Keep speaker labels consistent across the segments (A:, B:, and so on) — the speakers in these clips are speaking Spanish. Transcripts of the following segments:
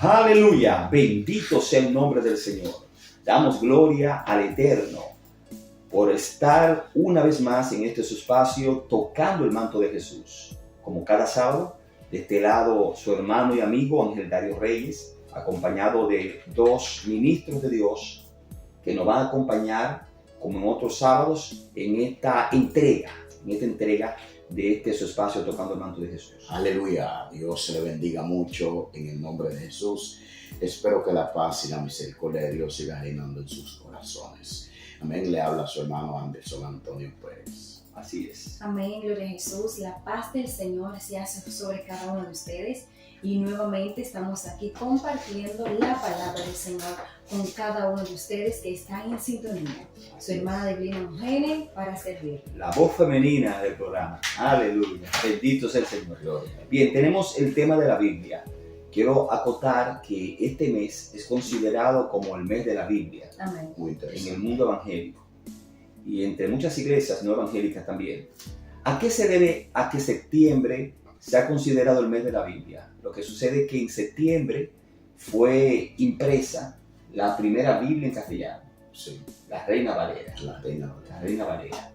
A: Aleluya, bendito sea el nombre del Señor. Damos gloria al Eterno por estar una vez más en este su espacio tocando el manto de Jesús. Como cada sábado, de este lado su hermano y amigo Ángel Darío Reyes, acompañado de dos ministros de Dios que nos van a acompañar como en otros sábados en esta entrega de este su espacio tocando el manto de Jesús.
B: Aleluya, Dios se le bendiga mucho en el nombre de Jesús. Espero que la paz y la misericordia de Dios siga reinando en sus corazones. Amén. Le habla su hermano Anderson Antonio Pérez.
A: Así es.
C: Amén, gloria a Jesús. La paz del Señor sea sobre cada uno de ustedes. Y nuevamente estamos aquí compartiendo la palabra del Señor con cada uno de ustedes que están en sintonía. Su hermana Deblina Mujene para servir.
A: La voz femenina del programa. Aleluya. Bendito sea el Señor.
B: Gloria.
A: Bien, tenemos el tema de la Biblia. Quiero acotar que este mes es considerado como el mes de la Biblia.
C: Amén.
B: Muy
A: En
B: interesante.
A: el mundo evangélico y entre muchas iglesias no evangélicas también. ¿A qué se debe a que septiembre se ha considerado el mes de la Biblia? Lo que sucede es que en septiembre fue impresa la primera Biblia en castellano,
B: Sí,
A: la Reina Valera.
B: la reina.
A: La Reina Valera.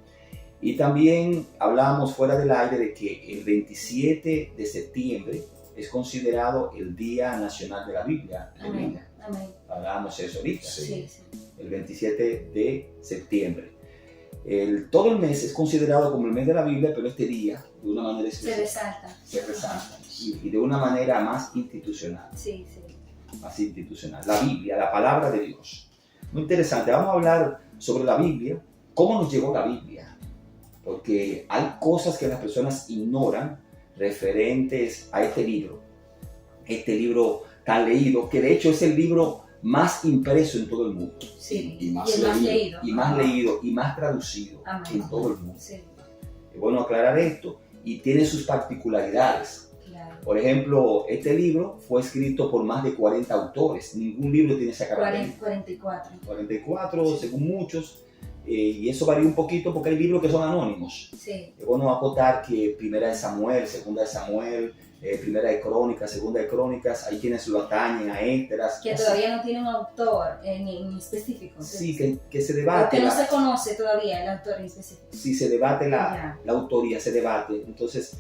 A: Y también hablábamos fuera del aire de que el 27 de septiembre es considerado el Día Nacional de la Biblia.
C: Amén. Amén.
A: Hablábamos eso ahorita.
B: Sí.
C: Sí, sí.
A: El 27 de septiembre. Todo el mes es considerado como el mes de la Biblia, pero este día, de una manera
C: Se
A: especial,
C: resalta.
A: se resalta. Y de una manera más institucional.
C: Sí, sí.
A: Más institucional. La Biblia, la palabra de Dios. Muy interesante. Vamos a hablar sobre la Biblia. ¿Cómo nos llegó la Biblia? Porque hay cosas que las personas ignoran referentes a este libro. Este libro tan leído, que de hecho es el libro más impreso en todo el mundo.
C: Sí.
B: Y más
C: el más
B: leído.
C: leído.
A: Y más leído y más traducido
C: Amén.
A: en todo el mundo.
C: Sí,
A: Es bueno aclarar esto. Y tiene sus particularidades.
C: claro.
A: Por ejemplo, este libro fue escrito por más de 40 autores. Ningún libro tiene esa característica.
C: 44.
A: 44,
C: Sí.
A: según muchos. Y eso varía un poquito porque hay libros que son anónimos.
C: Sí.
A: Es bueno acotar que Primera de Samuel, Segunda de Samuel, Primera de Crónicas, Segunda de Crónicas, hay quienes lo atañen a Ésteras.
C: Que todavía no tiene un autor en específico.
A: Sí, que se
C: O
A: debate.
C: que no se conoce todavía el autor en específico.
A: Sí, se debate
C: Ya.
A: la autoría, se debate. Entonces,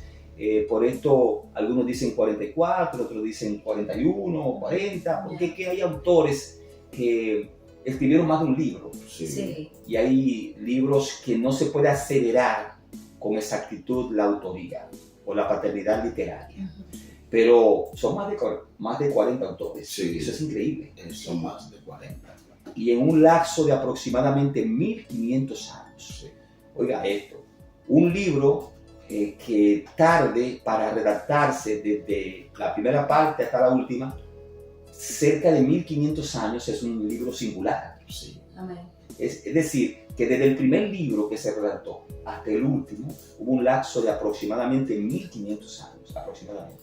A: por esto, algunos dicen 44, otros dicen 41, 40, porque es que hay autores que escribieron más de un libro.
B: Sí.
C: Sí.
A: Y hay libros que no se puede acelerar con exactitud la autoría o la paternidad literaria.
C: Ujú.
A: Pero son más de 40 autores.
B: Sí.
A: Eso es increíble.
B: Son más de 40.
A: Y en un lapso de aproximadamente 1500 años.
B: Sí.
A: Oiga esto, un libro que tarde para redactarse desde la primera parte hasta la última, cerca de 1500 años, es un libro singular.
B: Sí.
C: Amén.
A: Es decir, que desde el primer libro que se redactó hasta el último, hubo un lapso de aproximadamente 1500 años, aproximadamente.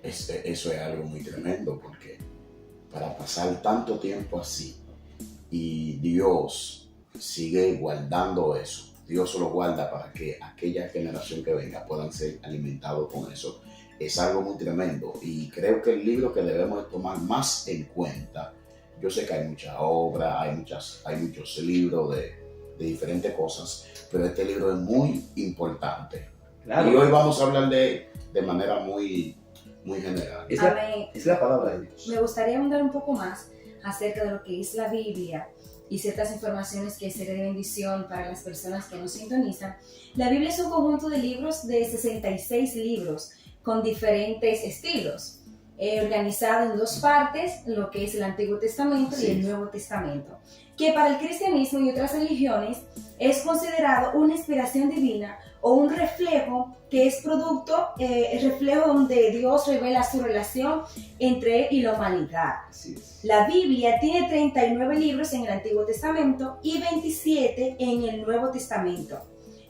B: Eso es algo muy tremendo porque para pasar tanto tiempo así y Dios sigue guardando eso, Dios lo guarda para que aquella generación que venga puedan ser alimentados con eso, es algo muy tremendo. Y creo que el libro que debemos de tomar más en cuenta, yo sé que hay mucha obra, hay muchos libros de diferentes cosas, pero este libro es muy importante.
A: Claro,
B: Y hoy vamos a hablar de manera muy general.
C: Amén.
A: es la palabra de Dios.
C: Me gustaría ahondar un poco más acerca de lo que es la Biblia y ciertas informaciones que serán de bendición para las personas que nos sintonizan. La Biblia es un conjunto de libros de 66 libros con diferentes estilos, organizado en dos partes, lo que es el Antiguo Testamento y el Nuevo Testamento, que para el cristianismo y otras religiones es considerado una inspiración divina o un reflejo que es producto, el reflejo donde Dios revela su relación entre él y la humanidad.
A: Así es.
C: La Biblia tiene 39 libros en el Antiguo Testamento y 27 en el Nuevo Testamento.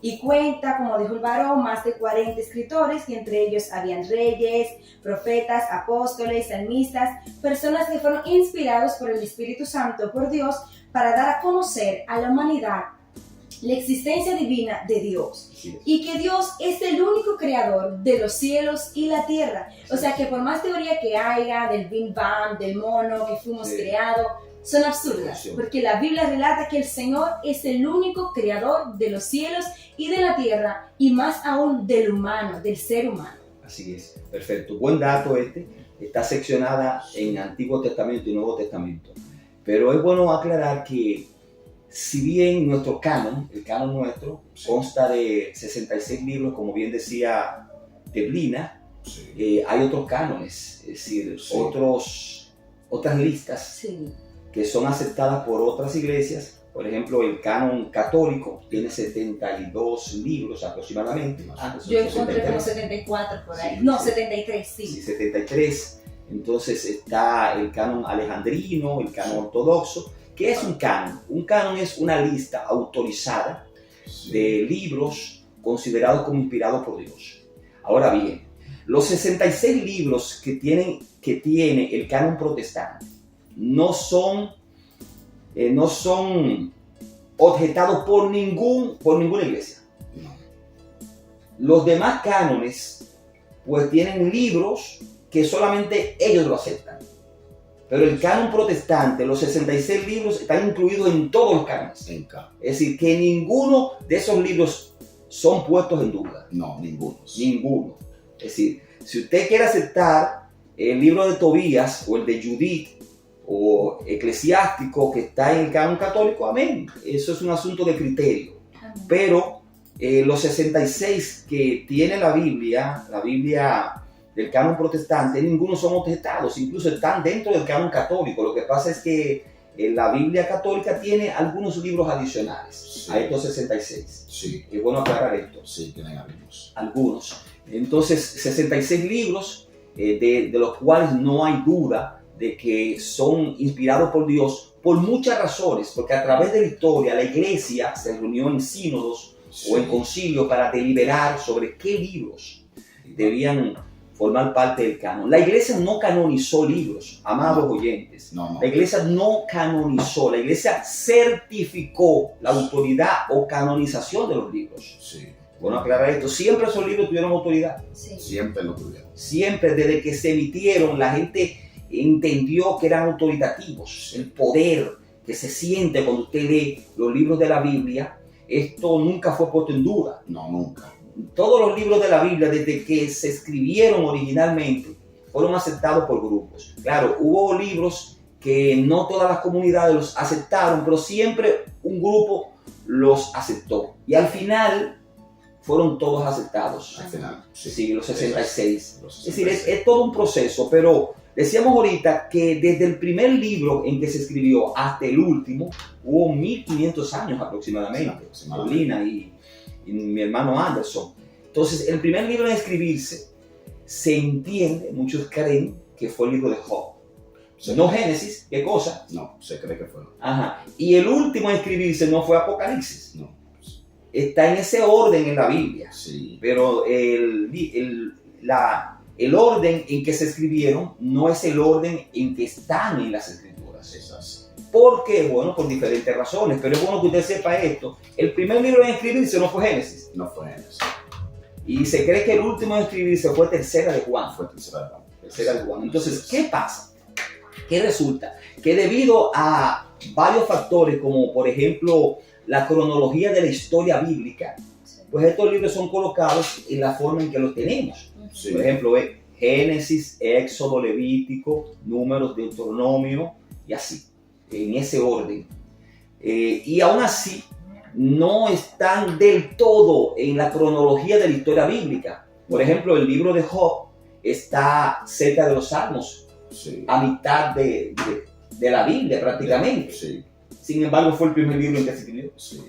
C: Y cuenta, como dijo el varón, más de 40 escritores, y entre ellos habían reyes, profetas, apóstoles, salmistas, personas que fueron inspirados por el Espíritu Santo, por Dios, para dar a conocer a la humanidad la existencia divina de Dios.
A: Así es.
C: Y que Dios es el único creador de los cielos y la tierra. O sea que por más teoría que haya del Big Bang, del mono, que fuimos
A: Sí.
C: creados, son absurdas.
A: Sí.
C: Porque la Biblia relata que el Señor es el único creador de los cielos y de la tierra, y más aún del humano, del ser humano.
A: Así es, perfecto. Buen dato este. Está seccionada en Antiguo Testamento y Nuevo Testamento. Pero es bueno aclarar que si bien nuestro canon, el canon nuestro, consta de 66 libros, como bien decía Deblina,
B: Sí.
A: hay otros cánones, es decir,
B: Sí.
A: otras listas
C: Sí.
A: que son aceptadas por otras iglesias. Por ejemplo, el canon católico tiene 72 libros aproximadamente. Son
C: Yo encontré
A: 73.
C: como 74 por ahí.
A: Sí,
C: No,
A: sí.
C: 73, sí.
A: Sí, 73. Entonces está el canon alejandrino, el canon ortodoxo. ¿Qué es un canon? Un canon es una lista autorizada
B: Sí.
A: de libros considerados como inspirados por Dios. Ahora bien, los 66 libros que tiene el canon protestante no son objetados por ninguna iglesia.
B: No.
A: Los demás cánones pues tienen libros que solamente ellos lo aceptan. Pero el canon protestante, los 66 libros están incluidos en todos los cánones.
B: En K.
A: Es decir, que ninguno de esos libros son puestos en duda.
B: No, ninguno.
A: Ninguno. Es decir, si usted quiere aceptar el libro de Tobías o el de Judith o Eclesiástico que está en el canon católico, amén. Eso es un asunto de criterio. Pero los 66 que tiene la Biblia del canon protestante, ninguno son objetados, incluso están dentro del canon católico. Lo que pasa es que la Biblia católica tiene algunos libros adicionales
B: Sí.
A: a estos 66.
B: Sí.
A: Es bueno aclarar esto.
B: Sí, tienen algunos.
A: Algunos. Entonces, 66 libros de los cuales no hay duda de que son inspirados por Dios por muchas razones, porque a través de la historia la iglesia se reunió en sínodos
B: Sí.
A: o en concilio para deliberar sobre qué libros debían formar parte del canon. La iglesia no canonizó libros, amados oyentes.
B: No.
A: La iglesia no canonizó, la iglesia certificó la autoridad o canonización de los libros.
B: Sí.
A: Bueno, aclarar esto, siempre esos libros tuvieron autoridad.
C: Sí.
B: Siempre lo tuvieron.
A: Siempre, desde que se emitieron, la gente entendió que eran autoritativos. El poder que se siente cuando usted lee los libros de la Biblia, esto nunca fue puesto en duda.
B: No, nunca.
A: Todos los libros de la Biblia, desde que se escribieron originalmente, fueron aceptados por grupos. Claro, hubo libros que no todas las comunidades los aceptaron, pero siempre un grupo los aceptó. Y al final fueron todos aceptados.
B: Al final.
A: Sí, los 66.
B: Los
A: Es decir, es todo un proceso, pero decíamos ahorita que desde el primer libro en que se escribió hasta el último, hubo 1500 años aproximadamente. Paulina y mi hermano Anderson. Entonces, el primer libro en escribirse, se entiende, muchos creen que fue el libro de Job. No Génesis, ¿qué cosa?
B: No, se cree que fue.
A: Ajá. Y el último en escribirse no fue Apocalipsis.
B: No.
A: Está en ese orden en la Biblia.
B: Sí.
A: Pero el orden en que se escribieron no es el orden en que están en las escrituras.
B: Esas.
A: ¿Por qué? Bueno, por diferentes razones, pero es bueno que usted sepa esto. El primer libro en escribirse no fue Génesis,
B: No fue en eso.
A: y se cree que el último en escribirse fue Tercera de Juan.
B: Fue tercera de Juan.
A: Tercera de Juan. Entonces, ¿qué pasa? ¿Qué resulta? Que debido a varios factores, como por ejemplo la cronología de la historia bíblica, pues estos libros son colocados en la forma en que los tenemos.
B: Sí.
A: Por ejemplo, Génesis, Éxodo, Levítico, Números, Deuteronomio y así, en ese orden. Y aún así, no están del todo en la cronología de la historia bíblica. Por ejemplo, el libro de Job está cerca de los Salmos,
B: Sí.
A: a mitad de la Biblia prácticamente.
B: Sí.
A: Sin embargo, fue el primer libro en que se escribió.
B: Sí.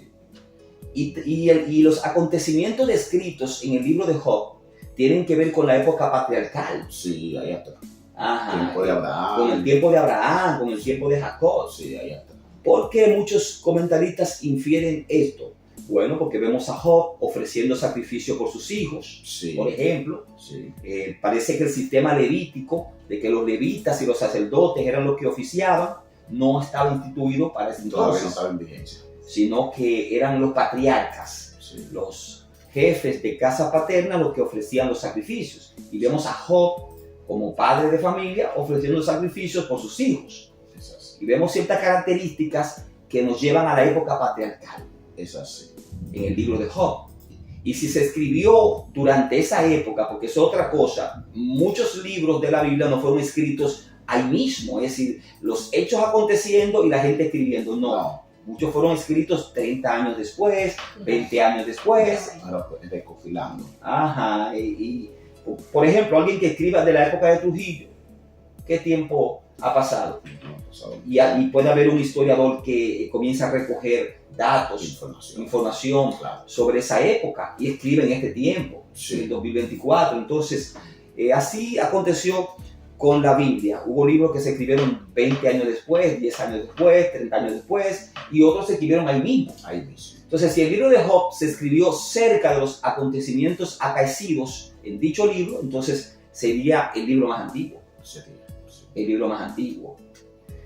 A: Y los acontecimientos descritos en el libro de Job tienen que ver con la época patriarcal.
B: Sí, ahí está.
A: Ajá.
B: Tiempo de Abraham.
A: Con el tiempo de Abraham, con el tiempo de Jacob.
B: Sí, ahí está.
A: ¿Por qué muchos comentaristas infieren esto? Bueno, porque vemos a Job ofreciendo sacrificio por sus hijos,
B: Sí.
A: por ejemplo.
B: Sí.
A: Parece que el sistema levítico, de que los levitas y los sacerdotes eran los que oficiaban, no estaba instituido para ese
B: Todavía no
A: entonces.
B: estaba en vigencia.
A: sino que eran los patriarcas,
B: Sí.
A: los jefes de casa paterna los que ofrecían los sacrificios. Y vemos a Job como padre de familia ofreciendo sacrificios por sus hijos.
B: Es así.
A: Y vemos ciertas características que nos llevan a la época patriarcal
B: Es así.
A: en el libro de Job. Y si se escribió durante esa época, porque es otra cosa, muchos libros de la Biblia no fueron escritos ahí mismo, es decir, los hechos aconteciendo y la gente escribiendo, no. Muchos fueron escritos 30 años después, 20 años después.
B: Ahora pues, recopilando.
A: Ajá, y, por ejemplo, alguien que escriba de la época de Trujillo, ¿qué tiempo ha pasado? Y puede haber un historiador que comienza a recoger datos, información
B: Claro.
A: sobre esa época y escribe en este tiempo,
B: Sí.
A: en el 2024. Entonces, así aconteció con la Biblia. Hubo libros que se escribieron 20 años después, 10 años después, 30 años después, y otros se escribieron ahí mismo.
B: Ahí mismo.
A: Entonces, si el libro de Job se escribió cerca de los acontecimientos acaecidos en dicho libro, entonces sería el libro más antiguo.
B: Sería, sí.
A: El libro más antiguo.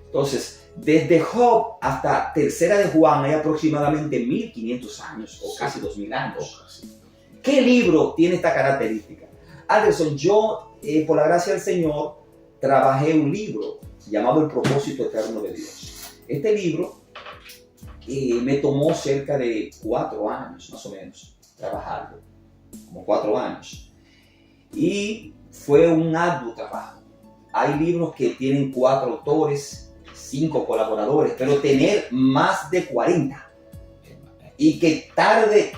A: Entonces, desde Job hasta Tercera de Juan hay aproximadamente 1500 años, o
B: Sí.
A: casi 2000 años.
B: O casi.
A: ¿Qué libro tiene esta característica? Anderson, yo, por la gracia del Señor, trabajé un libro llamado El propósito eterno de Dios. Este libro me tomó cerca de 4 años, más o menos, trabajarlo. Como 4 años. Y fue un arduo trabajo. Hay libros que tienen 4 autores, 5 colaboradores, pero tener más de 40 y que tarde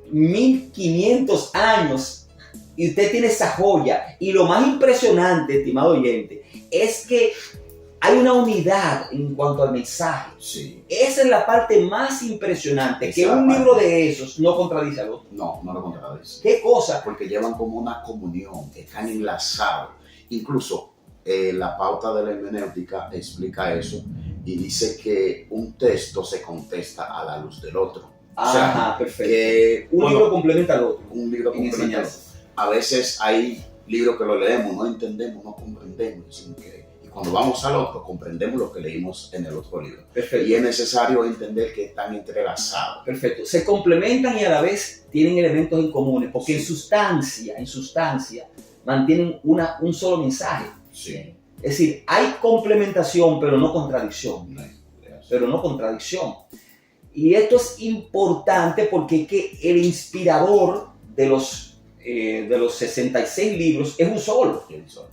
A: 1500 años y usted tiene esa joya. Y lo más impresionante, estimado oyente, es que hay una unidad en cuanto al mensaje.
B: Sí.
A: Esa es la parte más impresionante,
B: Esa
A: que un
B: parte.
A: libro de esos no contradice al otro.
B: No lo contradice.
A: ¿Qué cosa?
B: Porque llevan como una comunión, están enlazados. Incluso la pauta de la hermenéutica explica eso y dice que un texto se contesta a la luz del otro. O sea,
A: Ajá, perfecto.
B: que
A: Un
B: bueno,
A: libro complementa al otro.
B: un libro
A: En
B: complementa.
A: enseñanza.
B: A veces hay libros que lo leemos, no entendemos, no comprendemos. Y cuando vamos al otro, comprendemos lo que leímos en el otro libro.
A: Perfecto.
B: Y es necesario entender que están entrelazados.
A: Perfecto. Se complementan y a la vez tienen elementos en comunes, porque en sustancia, mantienen un solo mensaje.
B: Sí.
A: Es decir, hay complementación, pero no contradicción. Pero no contradicción. Y esto es importante porque es que el inspirador de los 66 libros es un solo.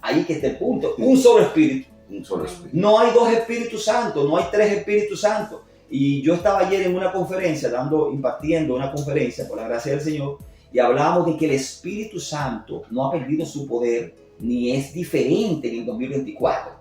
A: Ahí que está el punto. Un solo espíritu.
B: Un solo espíritu.
A: No hay 2 Espíritus Santos, no hay 3 Espíritus Santos. Y yo estaba ayer en una conferencia, impartiendo una conferencia por la gracia del Señor, y hablábamos de que el Espíritu Santo no ha perdido su poder, ni es diferente en el 2024.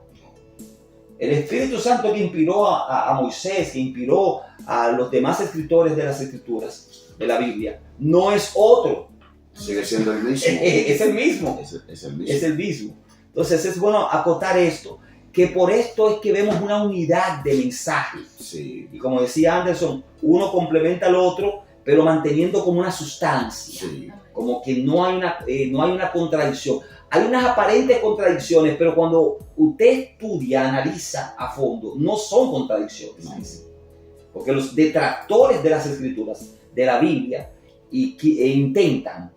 A: El Espíritu Santo que inspiró a Moisés, que inspiró a los demás escritores de las Escrituras, de la Biblia, no es otro.
B: Sigue siendo el mismo.
A: Es el mismo.
B: Es el mismo.
A: Es el mismo. Entonces es bueno acotar esto, que por esto es que vemos una unidad de mensaje.
B: Sí.
A: Y como decía Anderson, uno complementa al otro, pero manteniendo como una sustancia.
B: Sí.
A: Como que no hay una contradicción. Hay unas aparentes contradicciones, pero cuando usted estudia, analiza a fondo, no son contradicciones.
B: No.
A: Porque los detractores de las Escrituras, de la Biblia, intentan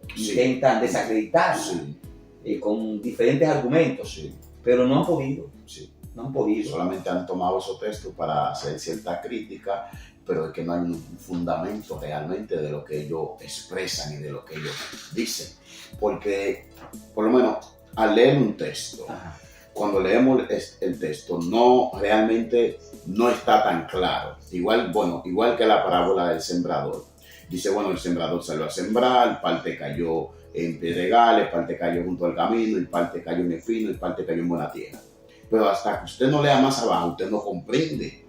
A: desacreditarla
B: Sí.
A: con diferentes argumentos,
B: Sí.
A: pero no han podido.
B: Sí.
A: No han podido.
B: Solamente han tomado esos textos para hacer cierta crítica, pero es que no hay un fundamento realmente de lo que ellos expresan y de lo que ellos dicen. Porque, por lo menos, al leer un texto,
A: Ajá.
B: cuando leemos el texto, realmente no está tan claro. Igual que la parábola del sembrador. Dice, el sembrador salió a sembrar, parte cayó en pedregales, parte cayó junto al camino, y parte cayó en espino, y parte cayó en buena tierra. Pero hasta que usted no lea más abajo, usted no comprende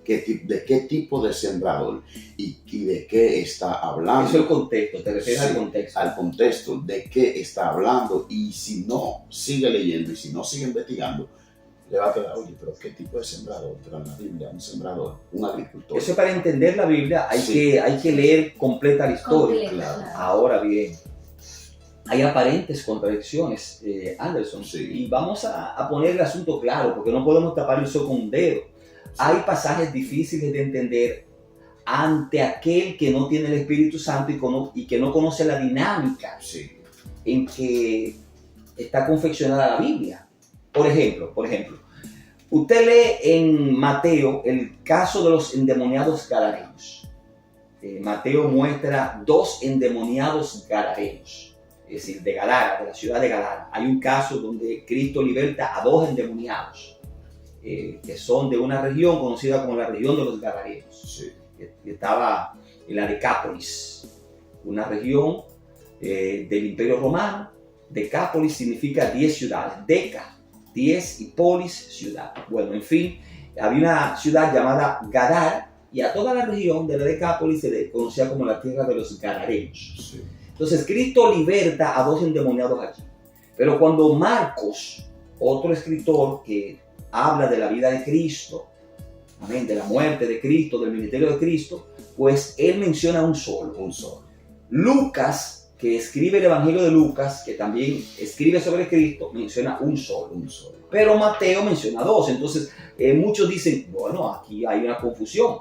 B: de qué tipo de sembrador y de qué está hablando.
A: Eso es el contexto, te refieres al contexto.
B: Al contexto de qué está hablando, y si no sigue leyendo y si no sigue investigando, le va a quedar, oye, pero ¿qué tipo de sembrador? Pero en la Biblia, un sembrador, un agricultor.
A: Eso para entender la Biblia hay que leer completa la historia.
B: Claro.
A: Ahora bien, hay aparentes contradicciones, Anderson,
B: Sí.
A: y vamos a poner el asunto claro, porque no podemos tapar el sol con un dedo. Hay pasajes difíciles de entender, ante aquel que no tiene el Espíritu Santo y que no conoce la dinámica
B: Sí.
A: en que está confeccionada la Biblia. Por ejemplo, usted lee en Mateo el caso de los endemoniados gadarenos. Mateo muestra 2 endemoniados gadarenos, es decir, de Gadara, de la ciudad de Gadara. Hay un caso donde Cristo liberta a 2 endemoniados, que son de una región conocida como la región de los Gadarenos.
B: Sí.
A: Que estaba en la Decápolis, una región del Imperio Romano. Decápolis significa 10 ciudades, Deca, 10 y polis, ciudad. Bueno, en fin, había una ciudad llamada Gadara y a toda la región de la Decápolis se le conocía como la tierra de los Gadarenos.
B: Sí.
A: Entonces Cristo liberta a 2 endemoniados allí. Pero cuando Marcos, otro escritor que habla de la vida de Cristo, amén, de la muerte de Cristo, del ministerio de Cristo, pues él menciona un solo. Lucas, que escribe el Evangelio de Lucas, que también escribe sobre Cristo, menciona un solo. Pero Mateo menciona 2. Entonces muchos dicen, bueno, aquí hay una confusión.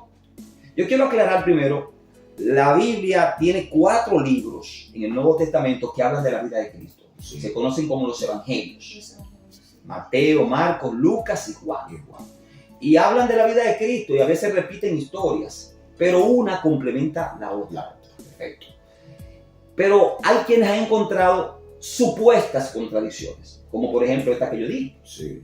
A: Yo quiero aclarar primero, la Biblia tiene 4 libros en el Nuevo Testamento que hablan de la vida de Cristo.
B: Sí.
A: Se conocen como los Evangelios. Mateo, Marcos, Lucas y Juan. Y hablan de la vida de Cristo y a veces repiten historias, pero una complementa la otra. Perfecto. Pero hay quienes han encontrado supuestas contradicciones, como por ejemplo esta que yo di.
B: Sí.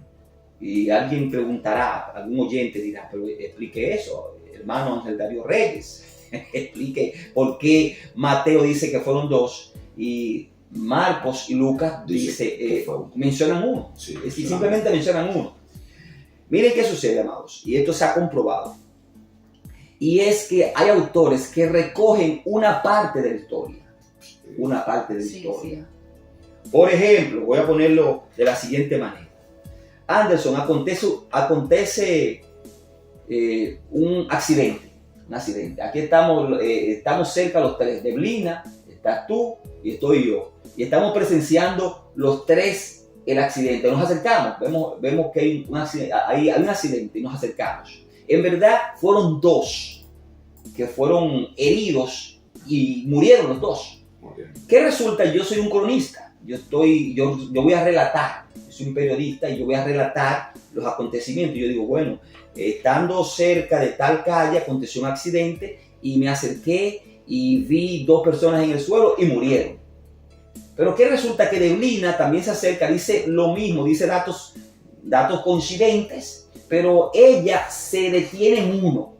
A: Y alguien preguntará, algún oyente dirá, pero explique eso, hermano Ángel Darío Reyes. Explique por qué Mateo dice que fueron 2 y Marcos y Lucas mencionan 1.
B: Sí,
A: Es decir, simplemente mencionan 1. Miren qué sucede, amados, y esto se ha comprobado. Y es que hay autores que recogen una parte de la historia. Una parte de la historia. Por ejemplo, voy a ponerlo de la siguiente manera. Anderson, acontece un accidente. Aquí estamos cerca los 3. Deblina, estás tú y estoy yo. Y estamos presenciando los 3 el accidente. Nos acercamos, vemos que hay un accidente y nos acercamos. En verdad fueron 2 que fueron heridos y murieron los 2. ¿Qué resulta? Yo soy un cronista. Yo voy a relatar. Yo soy un periodista y yo voy a relatar los acontecimientos. Yo digo, bueno, estando cerca de tal calle aconteció un accidente y me acerqué y vi 2 personas en el suelo y murieron. Pero ¿qué resulta? Que Deblina también se acerca, dice lo mismo, dice datos coincidentes, pero ella se detiene en uno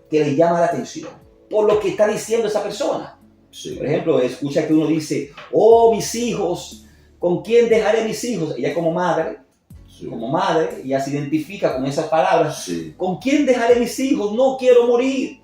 A: que le llama la atención por lo que está diciendo esa persona.
B: Sí.
A: Por ejemplo, escucha que uno dice, oh, mis hijos, ¿con quién dejaré mis hijos? Ella como madre, ella se identifica con esas palabras.
B: Sí.
A: ¿Con quién dejaré mis hijos? No quiero morir.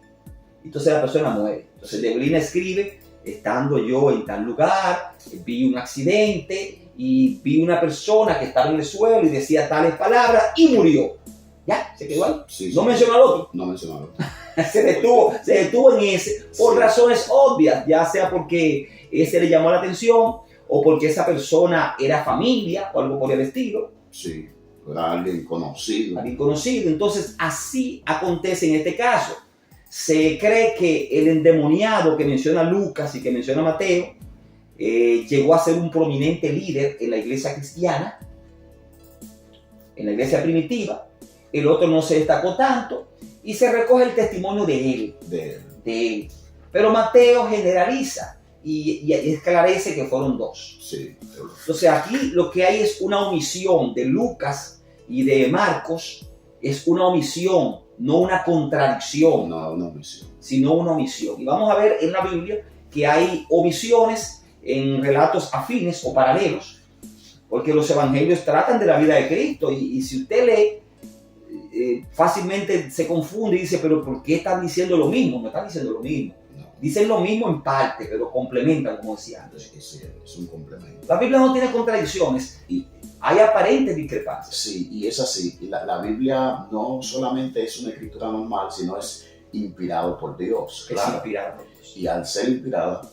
A: Entonces la persona muere. Entonces Deblina escribe, estando yo en tal lugar, vi un accidente y vi una persona que estaba en el suelo y decía tales palabras y murió. ¿Ya? ¿Se quedó ahí?
B: Sí,
A: no mencionó al otro.
B: No mencionó al otro.
A: se detuvo en ese por razones obvias, ya sea porque ese le llamó la atención o porque esa persona era familia o algo por el estilo.
B: Sí, era alguien conocido.
A: Entonces así acontece en este caso. Se cree que el endemoniado que menciona Lucas y que menciona Mateo llegó a ser un prominente líder en la iglesia cristiana, en la iglesia primitiva. El otro no se destacó tanto y se recoge el testimonio de él. Pero Mateo generaliza y esclarece que fueron 2.
B: Sí.
A: Entonces aquí lo que hay es una omisión de Lucas y de Marcos, es una omisión, no una contradicción, sino una omisión. Y vamos a ver en la Biblia que hay omisiones en relatos afines o paralelos, porque los evangelios tratan de la vida de Cristo y si usted lee, fácilmente se confunde y dice, pero ¿por qué están diciendo lo mismo? No están diciendo lo mismo. No. Dicen lo mismo en parte, pero complementan, como decía antes.
B: Es un complemento.
A: La Biblia no tiene contradicciones y hay aparentes discrepancias.
B: Sí, y es así. La Biblia no solamente es una escritura normal, sino es inspirado por Dios.
A: Claro. Es inspirada por Dios.
B: Y al ser inspirada,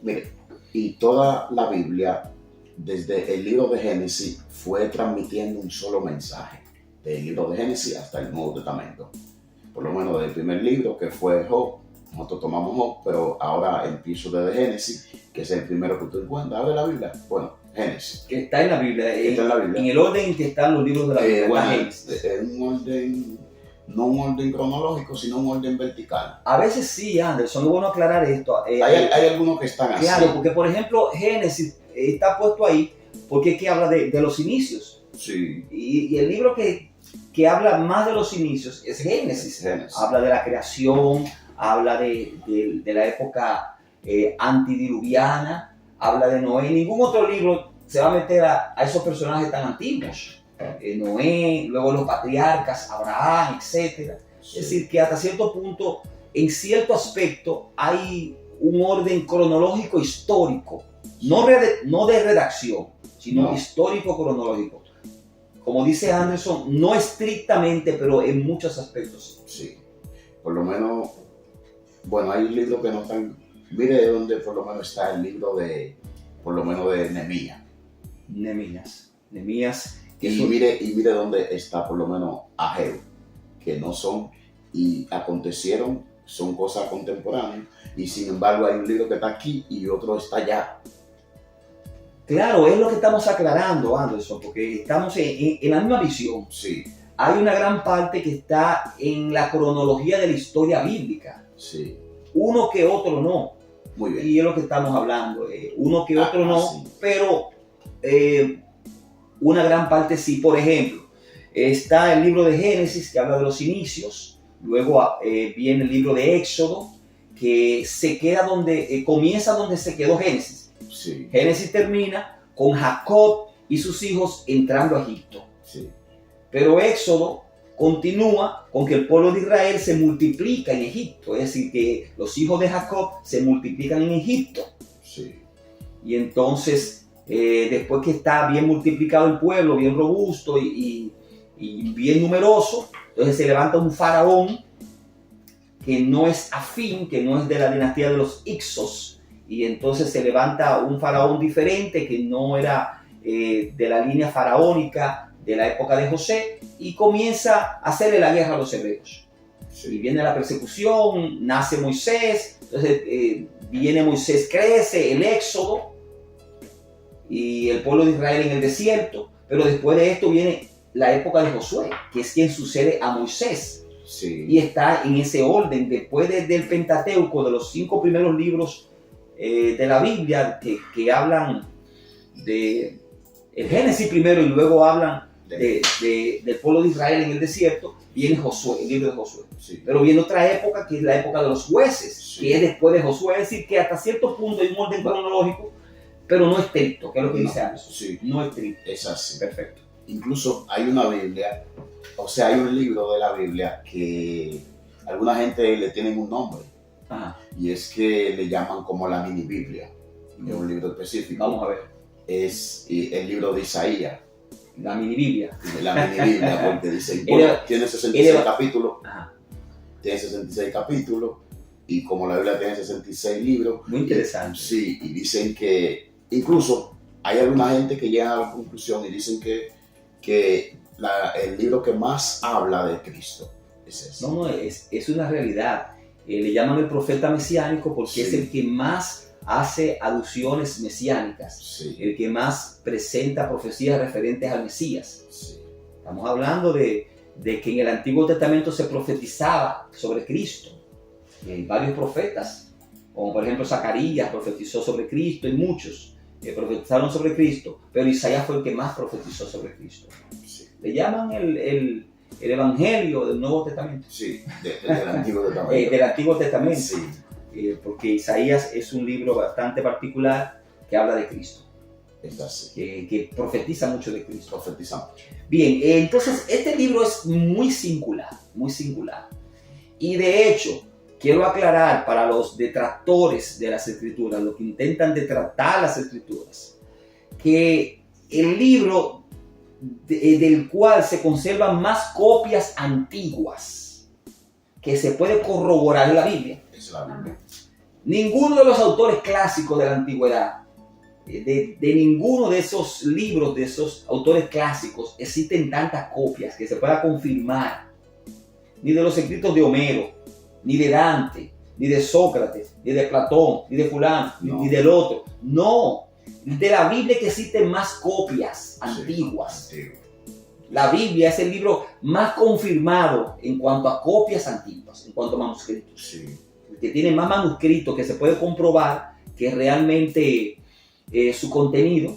B: mire, y toda la Biblia, desde el libro de Génesis, fue transmitiendo un solo mensaje. Del libro de Génesis hasta el Nuevo Testamento. por lo menos del primer libro que fue Job. Nosotros tomamos Job, pero ahora empiezo desde Génesis, que es el primero que tú encuentras. ¿Abre la Biblia? Bueno, Génesis.
A: Que está en la Biblia.
B: Está en la Biblia.
A: En el orden en que están los libros de la Biblia.
B: Bueno,
A: Génesis.
B: un orden, no un orden cronológico, sino un orden vertical.
A: A veces sí, Anderson, es bueno aclarar esto.
B: Hay algunos que están así.
A: Claro, porque por ejemplo, Génesis está puesto ahí porque es que habla de los inicios.
B: Sí.
A: Y el libro que habla más de los inicios es Génesis. Habla de la creación, habla de la época antidiluviana, habla de Noé. Ningún otro libro se va a meter a esos personajes tan antiguos. Noé, luego los patriarcas, Abraham, etc.
B: Sí.
A: Es decir, que hasta cierto punto, en cierto aspecto, hay un orden cronológico histórico, no de redacción, sino histórico cronológico. Como dice Anderson, no estrictamente, pero en muchos aspectos.
B: Sí. Por lo menos, bueno, hay libros que no están. Mire de dónde por lo menos está el libro por lo menos de Nehemías. Nehemías. Y mire dónde está por lo menos Ageo, que no son y acontecieron, son cosas contemporáneas, y sin embargo hay un libro que está aquí y otro está allá.
A: Claro, es lo que estamos aclarando, Anderson, porque estamos en la misma visión.
B: Sí.
A: Hay una gran parte que está en la cronología de la historia bíblica.
B: Sí.
A: Uno que otro no.
B: Muy bien.
A: Y es lo que estamos hablando. Uno que otro no,
B: sí.
A: Pero una gran parte sí. Por ejemplo, está el libro de Génesis que habla de los inicios. Luego viene el libro de Éxodo que se queda comienza donde se quedó Génesis.
B: Sí.
A: Génesis termina con Jacob y sus hijos entrando a Egipto.
B: Sí.
A: Pero Éxodo continúa con que el pueblo de Israel se multiplica en Egipto. Es decir, que los hijos de Jacob se multiplican en Egipto.
B: Sí.
A: Y entonces, después que está bien multiplicado el pueblo, bien robusto y bien numeroso, entonces se levanta un faraón que no es afín, que no es de la dinastía de los Ixos. Y entonces se levanta un faraón diferente que no era de la línea faraónica de la época de José y comienza a hacerle la guerra a los hebreos.
B: Sí.
A: Y viene la persecución, nace Moisés, entonces viene Moisés, crece el éxodo y el pueblo de Israel en el desierto, pero después de esto viene la época de Josué, que es quien sucede a Moisés.
B: Sí.
A: Y está en ese orden, después del Pentateuco, de los 5 primeros libros de la Biblia que hablan de el Génesis primero y luego hablan del pueblo de Israel en el desierto, viene Josué, el libro de Josué.
B: Sí.
A: Pero viene otra época que es la época de los jueces,
B: Sí.
A: que es después de Josué, es decir, que hasta cierto punto hay un orden cronológico, pero no estricto, que es lo que dice Anderson.
B: Sí.
A: No estricto.
B: Es así.
A: Perfecto.
B: Incluso hay una Biblia, o sea, hay un libro de la Biblia que alguna gente le tienen un nombre.
A: Ajá.
B: Y es que le llaman como la mini Biblia. Es un libro específico.
A: Vamos a ver.
B: Es el libro de Isaías.
A: La mini Biblia.
B: La mini Biblia, porque dice, bueno, tiene 66 capítulos.
A: Ajá.
B: Tiene 66 capítulos. Y como la Biblia tiene 66 libros.
A: Muy interesante.
B: Sí, y dicen que, incluso hay alguna gente que llega a la conclusión y dicen que el libro que más habla de Cristo es ese.
A: No, es una realidad. Le llaman el profeta mesiánico porque
B: Sí.
A: es el que más hace alusiones mesiánicas,
B: Sí,
A: el que más presenta profecías referentes al Mesías.
B: sí,
A: Estamos hablando de que en el Antiguo Testamento se profetizaba sobre Cristo. Y hay varios profetas, como por ejemplo Zacarías profetizó sobre Cristo y muchos profetizaron sobre Cristo, pero Isaías fue el que más profetizó sobre Cristo.
B: sí.
A: Le llaman el Evangelio del Nuevo Testamento.
B: Sí, del Antiguo Testamento.
A: Del Antiguo Testamento.
B: Sí,
A: Porque Isaías es un libro bastante particular que habla de Cristo,
B: es así.
A: que profetiza mucho de Cristo.
B: Profetizamos.
A: Bien, entonces este libro es muy singular, muy singular. Y de hecho, quiero aclarar para los detractores de las Escrituras, los que intentan detratar las Escrituras, que el libro del cual se conservan más copias antiguas que se puede corroborar en la Biblia.
B: Es la Biblia.
A: Ninguno de los autores clásicos de la antigüedad, de ninguno de esos libros, de esos autores clásicos, existen tantas copias que se pueda confirmar ni de los escritos de Homero, ni de Dante, ni de Sócrates, ni de Platón, ni de fulano,
B: No.
A: ni del otro. No, de la Biblia que existen más copias antiguas.
B: Sí.
A: La Biblia es el libro más confirmado en cuanto a copias antiguas, en cuanto a manuscritos.
B: Sí.
A: Que tiene más manuscritos que se puede comprobar que realmente su contenido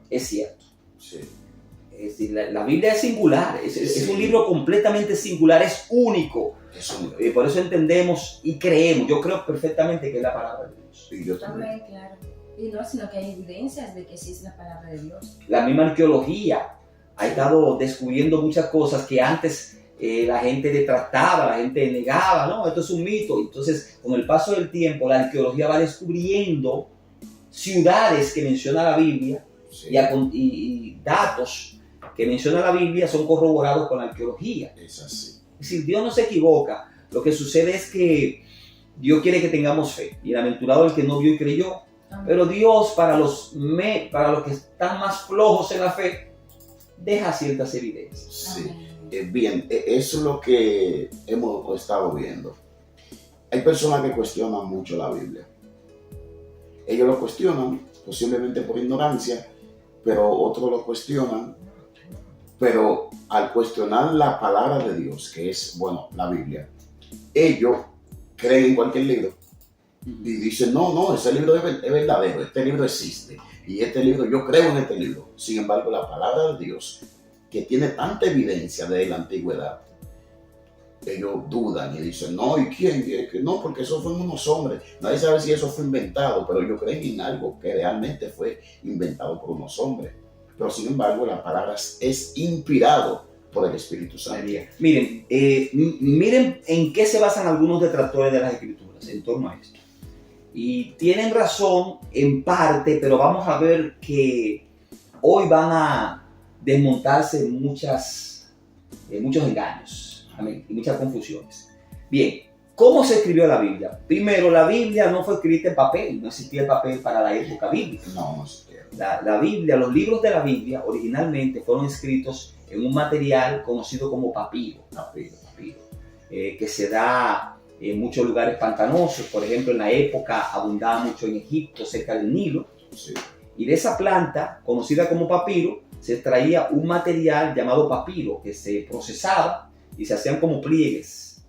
A: es cierto.
B: Sí.
A: Es decir, la Biblia es singular, es
B: Sí.
A: un libro completamente singular, es único.
B: Eso
A: Por eso entendemos y creemos, yo creo perfectamente que es la palabra de Dios.
B: sí, yo también.
C: Amén, claro. Y no, sino que hay evidencias de que sí es la palabra de Dios.
A: La misma arqueología ha estado descubriendo muchas cosas que antes la gente detractaba, la gente negaba, no, esto es un mito. Entonces, con el paso del tiempo, la arqueología va descubriendo ciudades que menciona la Biblia
B: Sí.
A: y datos que menciona la Biblia son corroborados con la arqueología.
B: Es así.
A: Es decir, Dios no se equivoca. Lo que sucede es que Dios quiere que tengamos fe. Bienaventurado el que no vio y creyó.
C: Amén.
A: Pero Dios, para los que están más flojos en la fe, deja ciertas evidencias.
B: Sí.
C: Amén.
B: Bien, eso es lo que hemos estado viendo. Hay personas que cuestionan mucho la Biblia. Ellos lo cuestionan posiblemente por ignorancia, pero otros lo cuestionan. Pero al cuestionar la palabra de Dios, que es, bueno, la Biblia, ellos creen en cualquier libro y dicen, no, ese libro es verdadero, este libro existe. Y este libro, yo creo en este libro. Sin embargo, la palabra de Dios, que tiene tanta evidencia de la antigüedad, ellos dudan y dicen, no, ¿y quién? No, porque eso fueron unos hombres. Nadie sabe si eso fue inventado, pero ellos creen en algo que realmente fue inventado por unos hombres. Pero sin embargo, la palabra es inspirado por el Espíritu Santo.
A: Miren, miren en qué se basan algunos detractores de las Escrituras en torno a esto. Y tienen razón en parte, pero vamos a ver que hoy van a desmontarse muchos engaños, amén, y muchas confusiones. Bien, ¿cómo se escribió la Biblia? Primero, la Biblia no fue escrita en papel, no existía el papel para la época bíblica.
B: No sé.
A: La Biblia, los libros de la Biblia originalmente fueron escritos en un material conocido como papiro, que se da en muchos lugares pantanosos. Por ejemplo, en la época abundaba mucho en Egipto, cerca del Nilo.
B: Sí.
A: Y de esa planta, conocida como papiro, se extraía un material llamado papiro que se procesaba y se hacían como pliegues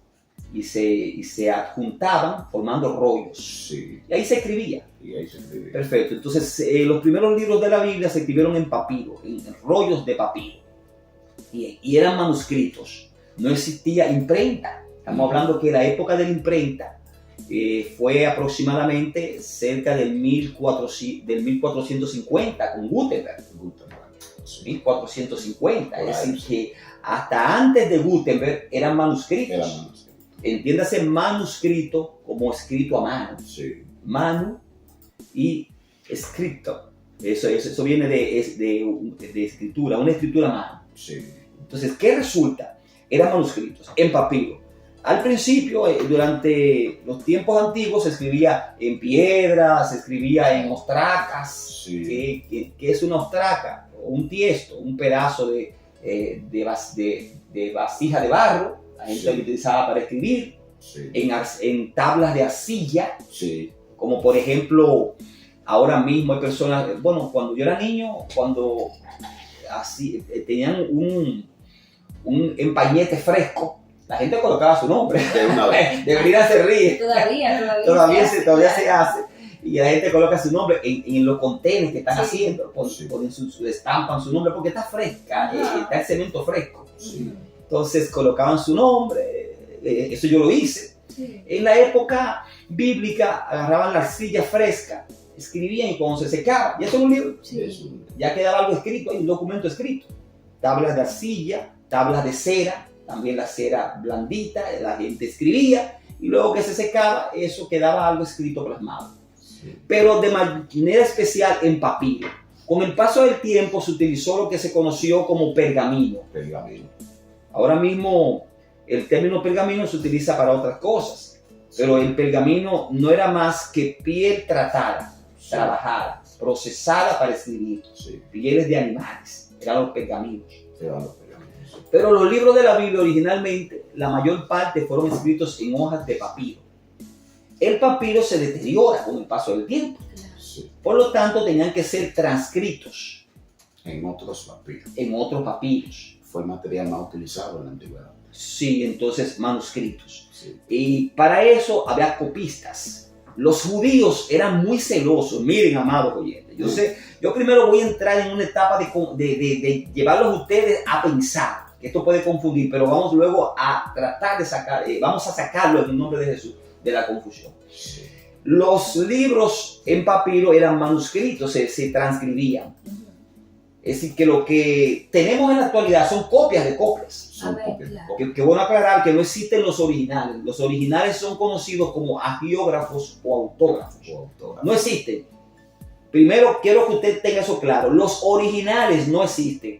A: y se adjuntaban formando rollos.
B: Sí.
A: Y ahí se escribía.
B: Y ahí se escribe.
A: Perfecto. Entonces, los primeros libros de la Biblia se escribieron en papiro, en rollos de papiro. Y eran manuscritos. No existía imprenta. Estamos hablando que la época de la imprenta fue aproximadamente cerca del 1450 con Gutenberg.
B: Sí.
A: 1450.
B: Por
A: Es
B: ahí,
A: decir, que hasta antes de Gutenberg eran manuscritos.
B: Era manuscrito.
A: Entiéndase manuscrito como escrito a mano.
B: Sí.
A: Manu y escrito. Eso viene de escritura, una escritura a mano.
B: Sí.
A: Entonces, ¿qué resulta? Eran manuscritos en papiro. Al principio, durante los tiempos antiguos, se escribía en piedra, se escribía en ostracas.
B: Sí.
A: ¿Qué es una ostraca? Un tiesto, un pedazo de vasija de barro. La gente lo utilizaba para escribir.
B: Sí.
A: En tablas de arcilla.
B: Sí.
A: Como por ejemplo, ahora mismo hay personas, bueno, cuando yo era niño, cuando así tenían un empañete fresco, la gente colocaba su nombre.
B: De una vez.
A: De venir a se ríe.
C: Todavía
A: se hace. Y la gente coloca su nombre en los contenedores que están
C: Sí.
A: haciendo, ponen estampan su nombre porque está fresca, está el cemento fresco.
B: Sí.
A: Entonces colocaban su nombre, eso yo lo hice.
C: Sí.
A: En la época bíblica agarraban la arcilla fresca, escribían y cuando se secaba, ya son un libro,
C: Sí.
B: Eso.
A: ya quedaba algo escrito, hay un documento escrito. Tablas de arcilla, tablas de cera, también la cera blandita, la gente escribía y luego que se secaba, eso quedaba algo escrito plasmado.
B: Sí.
A: Pero de manera especial en papiro. Con el paso del tiempo se utilizó lo que se conoció como pergamino.
B: Pergamino.
A: Ahora mismo el término pergamino se utiliza para otras cosas, pero el pergamino no era más que piel tratada,
B: Sí.
A: trabajada, procesada para escribir,
B: Sí.
A: pieles de animales, eran los pergaminos.
B: Eran los pergaminos.
A: Pero los libros de la Biblia originalmente, la mayor parte fueron escritos en hojas de papiro. El papiro se deteriora con el paso del tiempo.
B: Sí.
A: Por lo tanto, tenían que ser transcritos
B: En otros papiros.
A: en otros papiros.
B: Fue el material más utilizado en la antigüedad.
A: Sí, entonces manuscritos.
B: Sí.
A: Y para eso había copistas. Los judíos eran muy celosos. Miren, amados oyentes, yo primero voy a entrar en una etapa de llevarlos a ustedes a pensar, que esto puede confundir, pero vamos luego a tratar de vamos a sacarlo en el nombre de Jesús de la confusión.
B: Sí.
A: Los libros en papiro eran manuscritos, se transcribían. Es decir, que lo que tenemos en la actualidad son copias de copias.
B: Son copias.
C: Claro.
A: Que bueno aclarar que no existen los originales. Los originales son conocidos como agiógrafos o autógrafos.
B: O autora.
A: No existen. Primero quiero que usted tenga eso claro. Los originales no existen.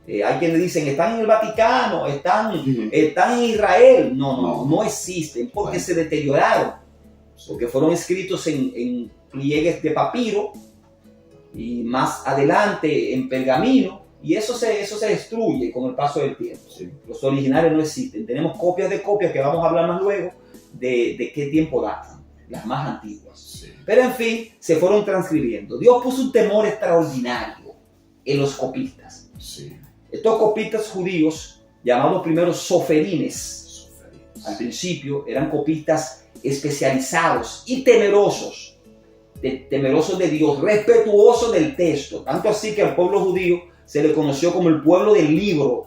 A: Hay quienes dicen están en el Vaticano, están en Israel. No existen porque
B: Bueno.
A: se deterioraron. Porque fueron escritos en pliegues de papiro y más adelante en pergamino, y eso se destruye con el paso del tiempo.
B: Sí.
A: Los originales no existen. Tenemos copias de copias que vamos a hablar más luego de qué tiempo datan, las más antiguas.
B: Sí.
A: Pero en fin, se fueron transcribiendo. Dios puso un temor extraordinario en los copistas.
B: Sí.
A: Estos copistas judíos, llamados primero soferines, al principio eran copistas especializados y temerosos de Dios, respetuosos del texto, tanto así que al pueblo judío se le conoció como el pueblo del libro,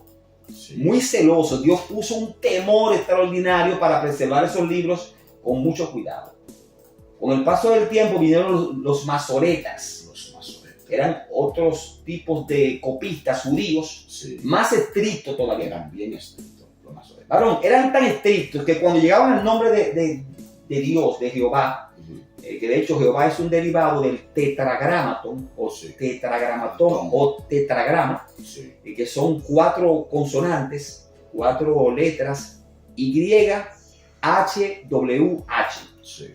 B: Sí.
A: muy celoso. Dios puso un temor extraordinario para preservar esos libros con mucho cuidado. Con el paso del tiempo vinieron los masoretas,
B: Los masoretas.
A: eran otros tipos de copistas judíos,
B: Sí.
A: más estrictos todavía.
B: Eran bien estrictos los masoretas.
A: Varón, eran tan estrictos que cuando llegaban al nombre de Dios, de Jehová, que de hecho Jehová es un derivado del tetragramaton o
B: Sí.
A: tetragramatón o tetragrama,
B: Sí.
A: que son 4 consonantes, 4 letras, Y, H, W, H.
B: Sí.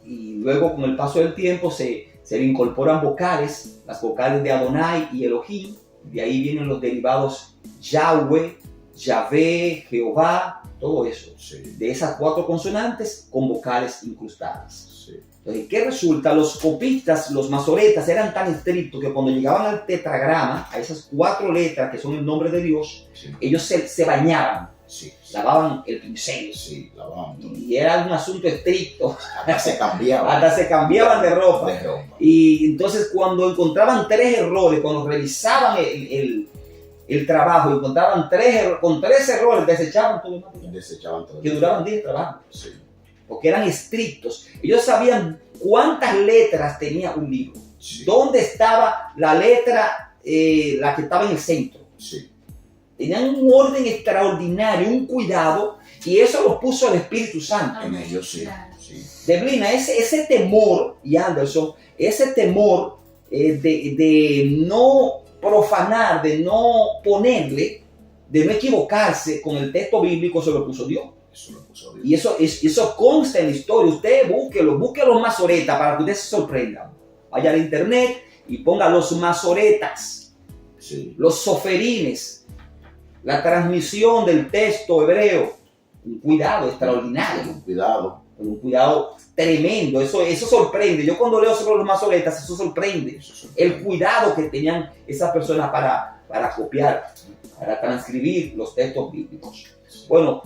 A: Y luego con el paso del tiempo se le incorporan vocales, las vocales de Adonai y Elohim, de ahí vienen los derivados Yahweh, Yahvé, Jehová, todo eso.
B: Sí.
A: De esas 4 consonantes con vocales incrustadas.
B: Sí.
A: Entonces, ¿qué resulta? Los copistas, los masoretas, eran tan estrictos que cuando llegaban al tetragrama, a esas 4 letras que son el nombre de Dios,
B: Sí.
A: ellos se bañaban,
B: Sí.
A: lavaban el pincel.
B: Sí. Lavando.
A: Y era un asunto estricto.
B: Hasta se cambiaba
A: Hasta se cambiaban de ropa.
B: de ropa.
A: Y entonces cuando encontraban 3 errores, cuando revisaban el trabajo, encontraban 3 errores, desechaban todo el
B: Y
A: material,
B: desechaban todo.
A: que duraban 10 trabajos.
B: Sí.
A: Porque eran estrictos. Ellos sabían cuántas letras tenía un libro,
B: Sí.
A: dónde estaba la letra, la que estaba en el centro.
B: Sí.
A: Tenían un orden extraordinario, un cuidado, y eso lo puso el Espíritu Santo.
B: En ellos sí.
C: Claro.
B: Sí.
A: Deblina, ese temor, y Anderson, ese temor de no profanar, de no ponerle, de no equivocarse con el texto bíblico, se lo puso Dios.
B: Eso lo puso Dios.
A: Y eso consta en la historia. Usted búsquelo los masoretas para que usted se sorprenda. Vaya al internet y ponga los masoretas,
B: Sí.
A: los soferines, la transmisión del texto hebreo. Un cuidado extraordinario,
B: Con cuidado.
A: un cuidado tremendo. Eso sorprende. Yo cuando leo sobre los masoretas, eso sorprende.
B: Eso es
A: El cuidado que tenían esas personas para copiar, para transcribir los textos bíblicos. Bueno,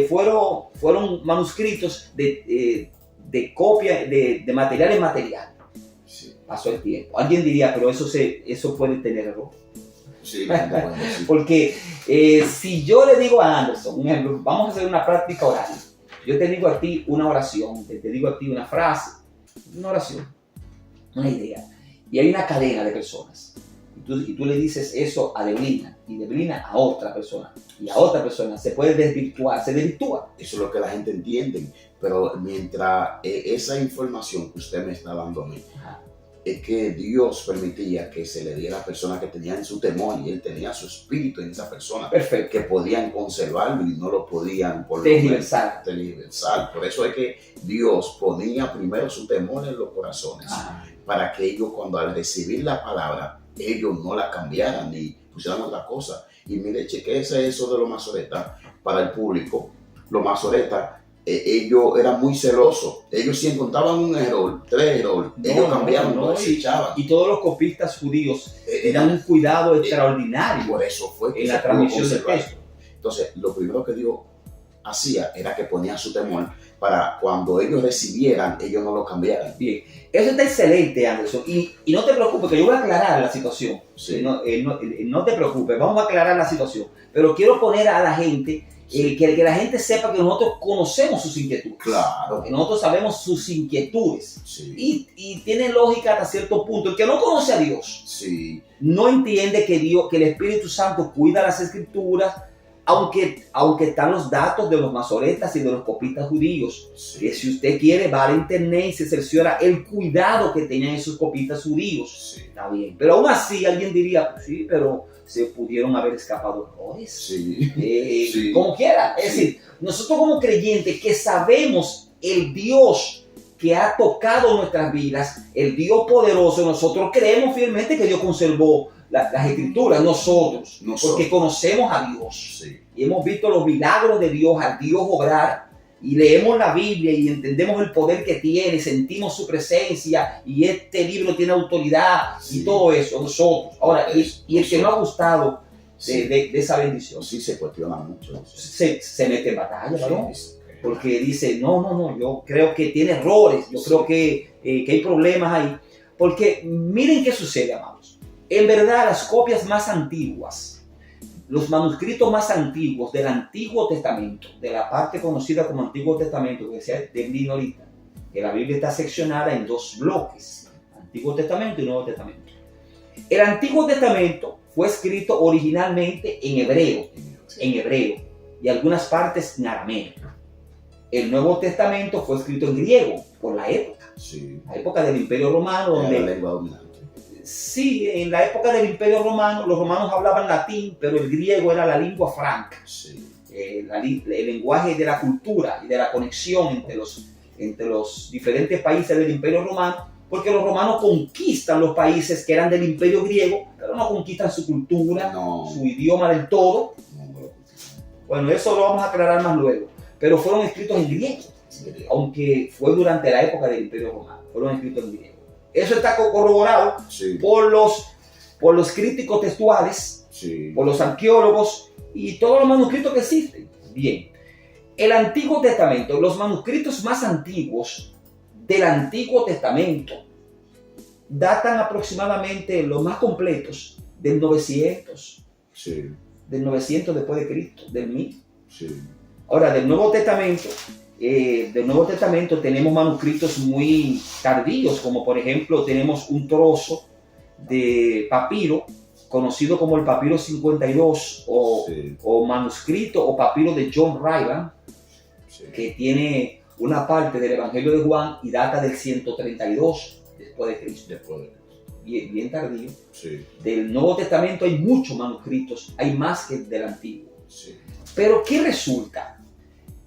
A: fueron manuscritos de copia, de material en material.
B: Sí.
A: Pasó el tiempo. Alguien diría, pero eso puede tener error.
B: Sí. Bueno, sí.
A: Porque si yo le digo a Anderson, un ejemplo, vamos a hacer una práctica oral. Yo te digo a ti una oración, te digo a ti una frase, una oración, una idea. Y hay una cadena de personas. Y tú le dices eso a Deblina, y Deblina a otra persona, y a otra persona. Se puede desvirtuar, se desvirtúa.
B: Eso es lo que la gente entiende. Pero mientras esa información que usted me está dando a mí,
A: Ajá.
B: es que Dios permitía que se le diera a personas que tenían su temor y Él tenía su espíritu en esa persona,
A: Perfecto.
B: que podían conservarlo y no lo podían por lo
A: Tergiversar.
B: tergiversar. Por eso es que Dios ponía primero su temor en los corazones,
A: Ajá.
B: para que ellos, cuando al recibir la palabra, ellos no la cambiaran ni pusieran otra cosa. Y mire, chequese eso de los masoretas. para el público, los masoretas, ellos eran muy celosos. Ellos si encontraban un error, 3 errores, ellos cambiaban, no desechaban.
A: Y todos los copistas judíos tenían un cuidado extraordinario
B: por eso fue que
A: en la transmisión del texto.
B: Entonces, lo primero que Dios hacía era que ponía su temor para cuando ellos recibieran, ellos no lo cambiaran.
A: Bien, eso está excelente, Anderson. Y no te preocupes, que yo voy a aclarar la situación.
B: Sí.
A: No te preocupes, vamos a aclarar la situación. Pero quiero poner a la gente, que la gente sepa que nosotros conocemos sus inquietudes.
B: Claro.
A: Que nosotros sabemos sus inquietudes.
B: Sí.
A: Y tiene lógica hasta cierto punto. El que no conoce a Dios,
B: Sí.
A: no entiende que el Espíritu Santo cuida las Escrituras, aunque están los datos de los masoretas y de los copistas judíos.
B: Sí.
A: Que si usted quiere, va a internet y se cerciora el cuidado que tenían esos copistas judíos.
B: Sí.
A: Está bien. Pero aún así alguien diría, sí, pero se pudieron haber escapado errores.
B: Sí. Sí.
A: Como quiera. Es
B: Sí.
A: decir, nosotros como creyentes que sabemos el Dios que ha tocado nuestras vidas, el Dios poderoso, nosotros creemos fielmente que Dios conservó las Escrituras, nosotros, porque conocemos a Dios.
B: Sí.
A: Y hemos visto los milagros de Dios, al Dios obrar, y leemos la Biblia y entendemos el poder que tiene, sentimos su presencia, y este libro tiene autoridad,
B: Sí.
A: y todo eso, nosotros. Ahora, y el que no ha gustado
B: Sí.
A: de esa bendición,
B: Sí, se cuestiona mucho.
A: se mete en batalla, ¿no?
B: Sí.
A: Porque dice, no, yo creo que tiene errores, yo creo que hay problemas ahí. Porque miren qué sucede, amados. En verdad, las copias más antiguas, los manuscritos más antiguos del Antiguo Testamento, de la parte conocida como Antiguo Testamento, que sea del lino ahorita, que la Biblia está seccionada en 2 bloques, Antiguo Testamento y Nuevo Testamento. El Antiguo Testamento fue escrito originalmente en hebreo, y algunas partes en arameo. El Nuevo Testamento fue escrito en griego por la época,
B: Sí.
A: la época del Imperio Romano,
B: Era
A: donde
B: la lengua dominante.
A: sí, en la época del Imperio Romano, los romanos hablaban latín, pero el griego era la lengua franca,
B: Sí.
A: el lenguaje de la cultura y de la conexión entre los diferentes países del Imperio Romano, porque los romanos conquistan los países que eran del Imperio griego, pero no conquistan su cultura,
B: No.
A: su idioma del todo. Bueno, eso lo vamos a aclarar más luego, pero fueron escritos en griego, aunque fue durante la época del Imperio Romano, fueron escritos en griego. Eso está corroborado
B: Sí.
A: por los críticos textuales,
B: Sí.
A: por los arqueólogos y todos los manuscritos que existen. Bien, el Antiguo Testamento, los manuscritos más antiguos del Antiguo Testamento datan aproximadamente, los más completos, del 900,
B: Sí.
A: después de Cristo, del 1000.
B: Sí.
A: Ahora, del Nuevo Testamento tenemos manuscritos muy tardíos, como por ejemplo tenemos un trozo de papiro, conocido como el papiro 52,
B: Sí.
A: o manuscrito o papiro de John Ryland,
B: Sí.
A: que tiene una parte del Evangelio de Juan y data del 132 después de Cristo,
B: Después de...
A: bien tardío.
B: Sí.
A: Del Nuevo Testamento hay muchos manuscritos, hay más que del Antiguo.
B: Sí.
A: Pero ¿qué resulta?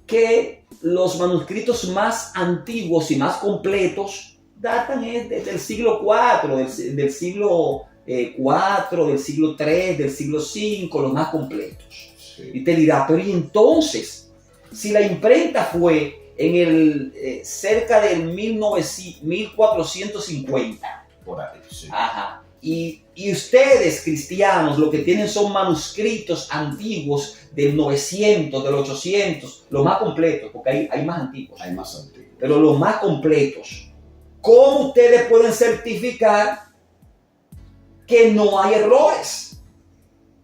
A: Que los manuscritos más antiguos y más completos datan desde el siglo IV, del siglo IV, del siglo III, del siglo V, los más completos.
B: Sí.
A: Y te dirá, pero ¿y entonces? Si la imprenta fue en el cerca del 1450,
B: Por ahí, sí.
A: ajá, y ustedes, cristianos, lo que tienen son manuscritos antiguos del 900, del 800, los más completos, porque hay más antiguos,
B: Hay más antiguos.
A: pero los más completos. ¿Cómo ustedes pueden certificar que no hay errores?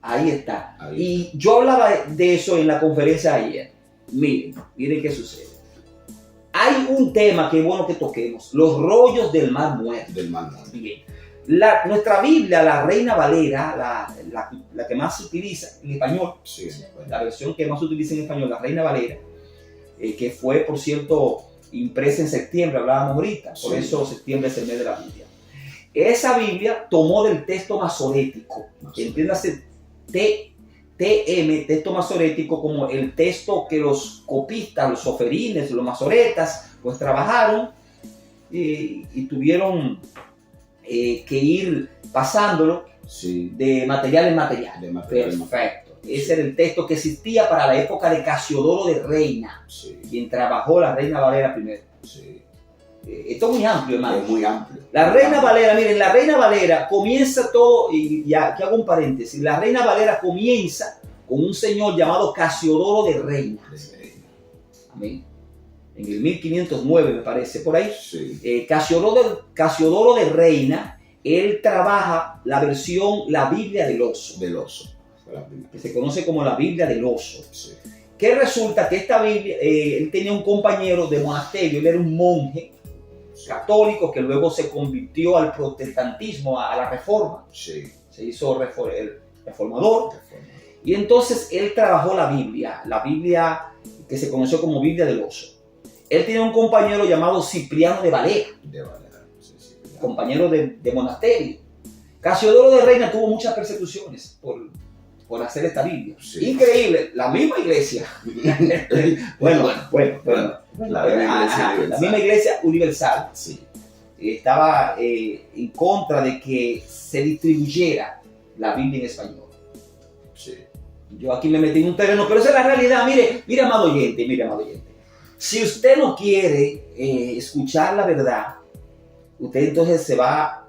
A: Ahí está.
B: Ahí.
A: Y yo hablaba de eso en la conferencia ayer. Miren qué sucede. Hay un tema que es bueno que toquemos, los rollos del Mar Muerto.
B: Del mal mundo.
A: Bien. Nuestra Biblia, la Reina Valera, la que más se utiliza en español,
B: Sí.
A: la versión que más se utiliza en español, la Reina Valera, que fue, por cierto, impresa en septiembre, hablábamos ahorita, por
B: Sí.
A: eso septiembre es el mes de la Biblia. Esa Biblia tomó del texto masorético, entiéndase, texto masorético, como el texto que los copistas, los soferines, los masoretas, pues trabajaron y tuvieron que ir pasándolo
B: Sí.
A: de material en material.
B: De material en
A: Perfecto. Ese era el texto que existía para la época de Casiodoro de Reina,
B: Sí,
A: quien trabajó la Reina Valera primero.
B: sí.
A: Esto es muy amplio, hermano.
B: Es muy amplio.
A: La Reina Valera, miren, la Reina Valera comienza todo, y aquí hago un paréntesis, la Reina Valera comienza con un señor llamado Casiodoro de Reina. Amén. En el 1509 me parece, por ahí.
B: Sí,
A: Casiodoro de Reina, él trabaja la versión, la Biblia del Oso,
B: del oso. Fue la primera.
A: que se conoce como la Biblia del Oso.
B: Sí,
A: Que resulta que esta Biblia, él tenía un compañero de monasterio, él era un monje católico que luego se convirtió al protestantismo, a la reforma,
B: sí.
A: se hizo el reformador, y entonces él trabajó la Biblia que se conoció como Biblia del Oso. Él tenía un compañero llamado Cipriano de Valera,
B: De Valera. Sí, sí.
A: compañero de monasterio. Casiodoro de Reina tuvo muchas persecuciones por hacer esta Biblia.
B: Sí.
A: Increíble, la misma iglesia. Bueno. La misma iglesia universal
B: Sí,
A: estaba en contra de que se distribuyera la Biblia en español.
B: sí.
A: Yo aquí me metí en un terreno, pero esa es la realidad. Mire, amado oyente. Si usted no quiere escuchar la verdad, usted entonces se va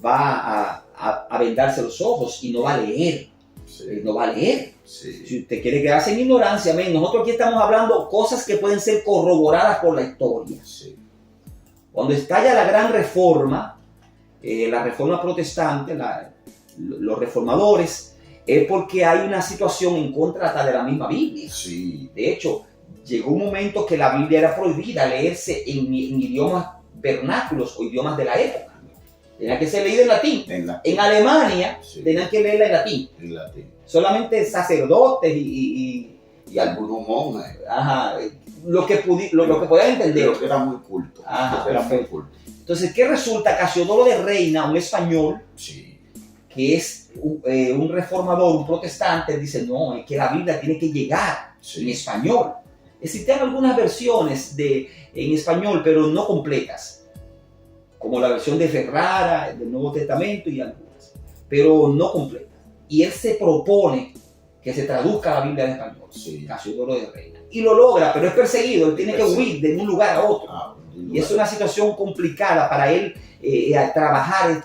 A: a vendarse los ojos y no va a leer.
B: Sí,
A: No va a leer.
B: sí.
A: Si usted quiere quedarse en ignorancia, amén. Nosotros aquí estamos hablando cosas que pueden ser corroboradas por la historia.
B: Sí,
A: Cuando estalla la gran reforma, la reforma protestante, los reformadores, es porque hay una situación en contra hasta de la misma Biblia.
B: sí.
A: De hecho, llegó un momento que la Biblia era prohibida leerse en idiomas vernáculos o idiomas de la época. Tenía que ser leída en latín. En Alemania
B: Sí.
A: tenían que leerla en latín.
B: En latín.
A: Solamente sacerdotes y
B: Y algunos monjes.
A: ajá, lo que podían entender.
B: Pero que era muy culto.
A: Ajá,
B: Era muy
A: perfecto.
B: culto.
A: Entonces, ¿qué resulta? Casiodoro de Reina, un español,
B: Sí,
A: que es un reformador, un protestante, dice, no, es que la Biblia tiene que llegar en
B: sí.
A: español. Existen algunas versiones en español, pero no completas, como la versión de Ferrara, del Nuevo Testamento y algunas, pero no completas. Y él se propone que se traduzca la Biblia en español,
B: Sí.
A: Casiodoro de Reina. Y lo logra, pero es perseguido, él tiene que huir de un lugar a otro.
B: Ah,
A: Y es una situación complicada para él trabajar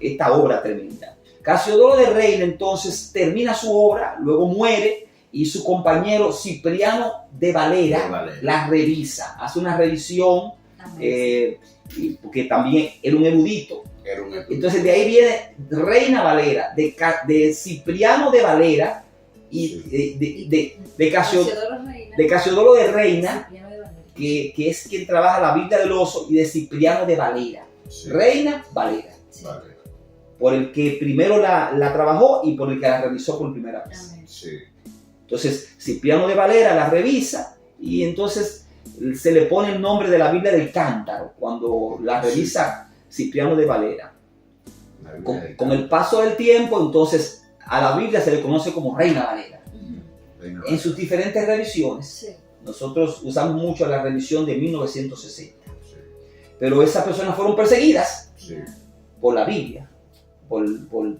A: esta obra tremenda. Casiodoro de Reina entonces termina su obra, luego muere y su compañero Cipriano de Valera la revisa, hace una revisión porque también era un erudito.
B: Era un
A: Entonces de ahí viene Reina Valera, de Cipriano de Valera y de Casiodoro de Reina, que es quien trabaja la Biblia del Oso, y de Cipriano de Valera.
B: Sí.
A: Reina Valera,
B: Vale.
A: por el que primero la trabajó y por el que la revisó por primera vez.
B: Sí.
A: Entonces Cipriano de Valera la revisa y entonces se le pone el nombre de la Biblia del Cántaro cuando la revisa Cipriano de Valera. Con el paso del tiempo, entonces a la Biblia se le conoce como Reina Valera. En sus diferentes revisiones,
C: Sí.
A: nosotros usamos mucho la revisión de 1960, pero esas personas fueron perseguidas
B: Sí.
A: por la Biblia, por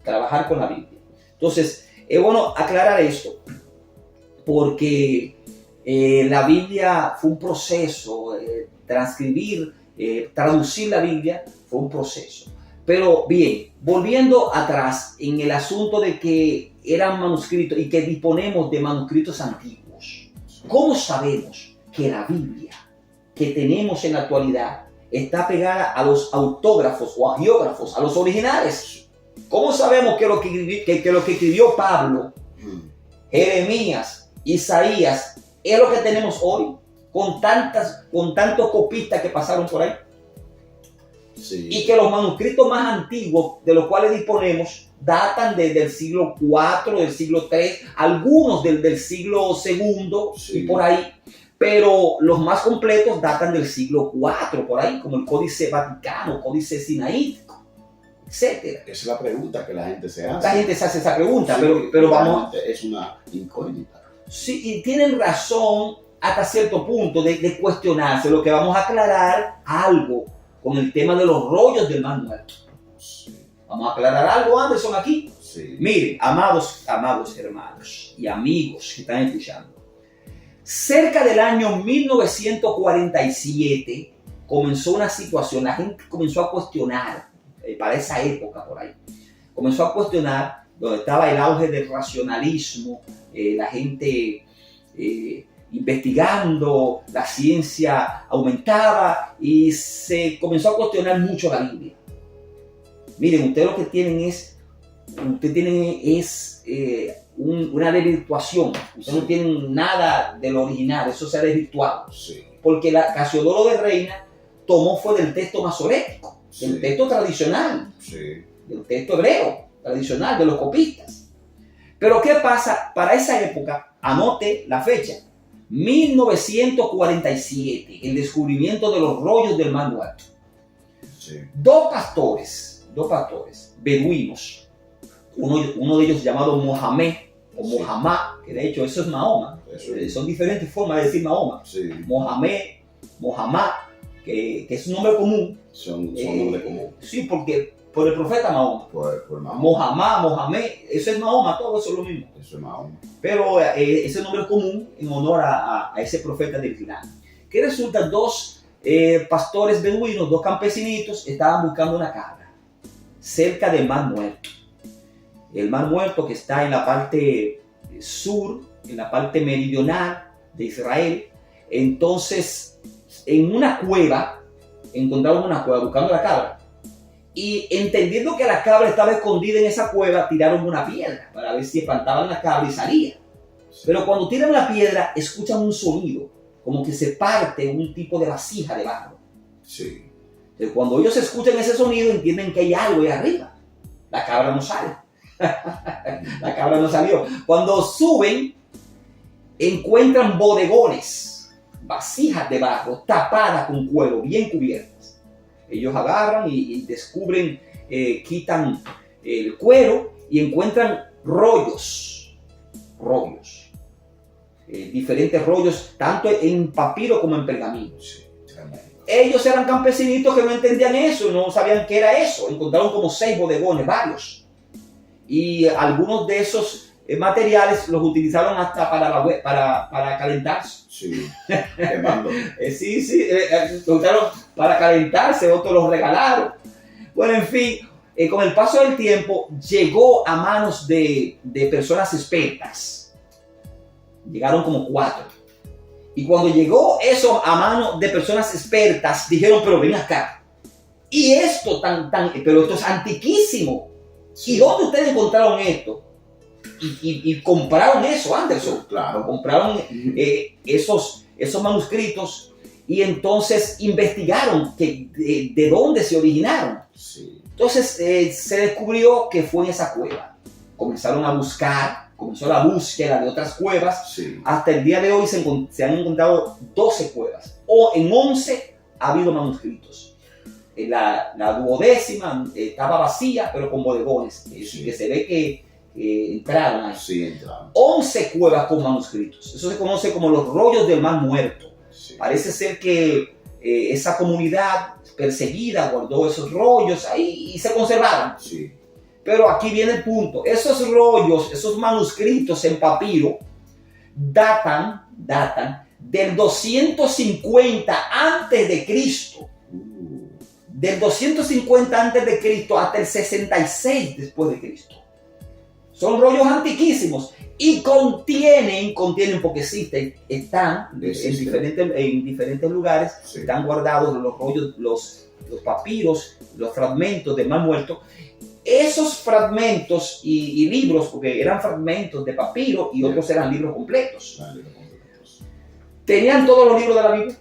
A: trabajar con la Biblia. Entonces, es bueno aclarar esto, porque la Biblia fue un proceso, transcribir, traducir la Biblia fue un proceso. Pero bien, volviendo atrás en el asunto de que eran manuscritos y que disponemos de manuscritos antiguos, ¿cómo sabemos que la Biblia que tenemos en la actualidad está pegada a los autógrafos o agiógrafos, a los originales? ¿Cómo sabemos que lo que escribió Pablo, Jeremías, Isaías, es lo que tenemos hoy, con tantos copistas que pasaron por ahí?
B: Sí.
A: Y que los manuscritos más antiguos de los cuales disponemos datan del siglo IV, del siglo III, algunos del siglo II
B: Sí.
A: y por ahí, pero los más completos datan del siglo IV, por ahí, como el Códice Vaticano, Códice Sinaítico, etc.
B: Esa es la pregunta que la gente se hace.
A: La gente se hace esa pregunta,
B: Sí,
A: pero vamos...
B: realmente es una incógnita.
A: Sí, y tienen razón hasta cierto punto de cuestionarse. Lo que vamos a aclarar algo con el tema de los rollos del Mar Muerto.
B: Sí.
A: Vamos a aclarar algo, Anderson, aquí.
B: Sí. Sí.
A: Miren, amados hermanos y amigos que están escuchando, cerca del año 1947 comenzó una situación, la gente comenzó a cuestionar, para esa época por ahí, comenzó a cuestionar donde estaba el auge del racionalismo, la gente investigando, la ciencia aumentaba y se comenzó a cuestionar mucho la Biblia. Miren, ustedes lo que tienen es una desvirtuación. Ustedes no tienen nada de lo original, eso se ha desvirtuado.
B: Sí.
A: Porque la Casiodoro de Reina tomó fue del texto masorético, del texto tradicional, del texto hebreo tradicional, de los copistas. Pero ¿qué pasa? Para esa época, anote la fecha, 1947, el descubrimiento de los rollos del Mar Muerto.
B: Sí.
A: Dos pastores beduinos, uno de ellos llamado Mohamed o Mohammad, que de hecho eso es Mahoma, son diferentes formas de decir Mahoma.
B: Sí.
A: Mohammad, que es un nombre común.
B: Son nombres comunes.
A: Sí, porque por el profeta Mahoma.
B: Por Mahoma.
A: Mohamed, eso es Mahoma, todo eso es lo mismo.
B: Eso es Mahoma.
A: Pero ese nombre es común en honor a ese profeta del Islam. Que resulta, dos pastores beduinos, dos campesinitos, estaban buscando una cabra cerca del Mar Muerto. El Mar Muerto que está en la parte sur, en la parte meridional de Israel. Entonces, en una cueva, encontraron una cueva buscando la cabra. Y entendiendo que la cabra estaba escondida en esa cueva, tiraron una piedra para ver si espantaban la cabra y salía. Pero cuando tiran la piedra, escuchan un sonido, como que se parte un tipo de vasija de barro.
B: Sí.
A: Entonces, cuando ellos escuchan ese sonido, entienden que hay algo ahí arriba. La cabra no sale. La cabra no salió. Cuando suben, encuentran bodegones, vasijas de barro tapadas con cuero, bien cubiertas. Ellos agarran y descubren, quitan el cuero y encuentran rollos, diferentes rollos, tanto en papiro como en pergamino.
B: Sí, tremendo.
A: Ellos eran campesinitos que no entendían eso, no sabían qué era eso. Encontraron como 6 bodegones, varios. Y algunos de esos materiales los utilizaron hasta para calentarse.
B: Sí, quemando.
A: Sí, los usaron para calentarse, otros los regalaron. Bueno, en fin, con el paso del tiempo llegó a manos de personas expertas. Llegaron como 4. Y cuando llegó eso a manos de personas expertas, dijeron, pero ven acá. Y esto pero esto es antiquísimo. ¿Y dónde ustedes encontraron esto? Y compraron eso, Anderson.
B: Claro.
A: Compraron esos manuscritos y entonces investigaron de dónde se originaron.
B: Sí.
A: Entonces se descubrió que fue en esa cueva. Comenzaron a buscar, comenzó la búsqueda de otras cuevas.
B: Sí.
A: Hasta el día de hoy se han encontrado 12 cuevas. O en 11 ha habido manuscritos. La 12ª estaba vacía, pero con bodegones.
B: Sí.
A: Que se ve que entraron ahí.
B: Sí, entraron.
A: 11 cuevas con manuscritos. Eso se conoce como los rollos del Mar Muerto.
B: Sí.
A: Parece ser que esa comunidad perseguida guardó esos rollos ahí y se conservaron.
B: Sí.
A: Pero aquí viene el punto. Esos rollos, esos manuscritos en papiro, datan del 250 antes de Cristo. Del 250 antes de Cristo hasta el 66 después de Cristo. Son rollos antiquísimos y contienen porque existen, están en diferentes lugares, sí. Están guardados los rollos, los papiros, los fragmentos del Mar Muerto. Esos fragmentos y libros, porque eran fragmentos de papiro y otros eran libros completos. Tenían todos los libros de la Biblia,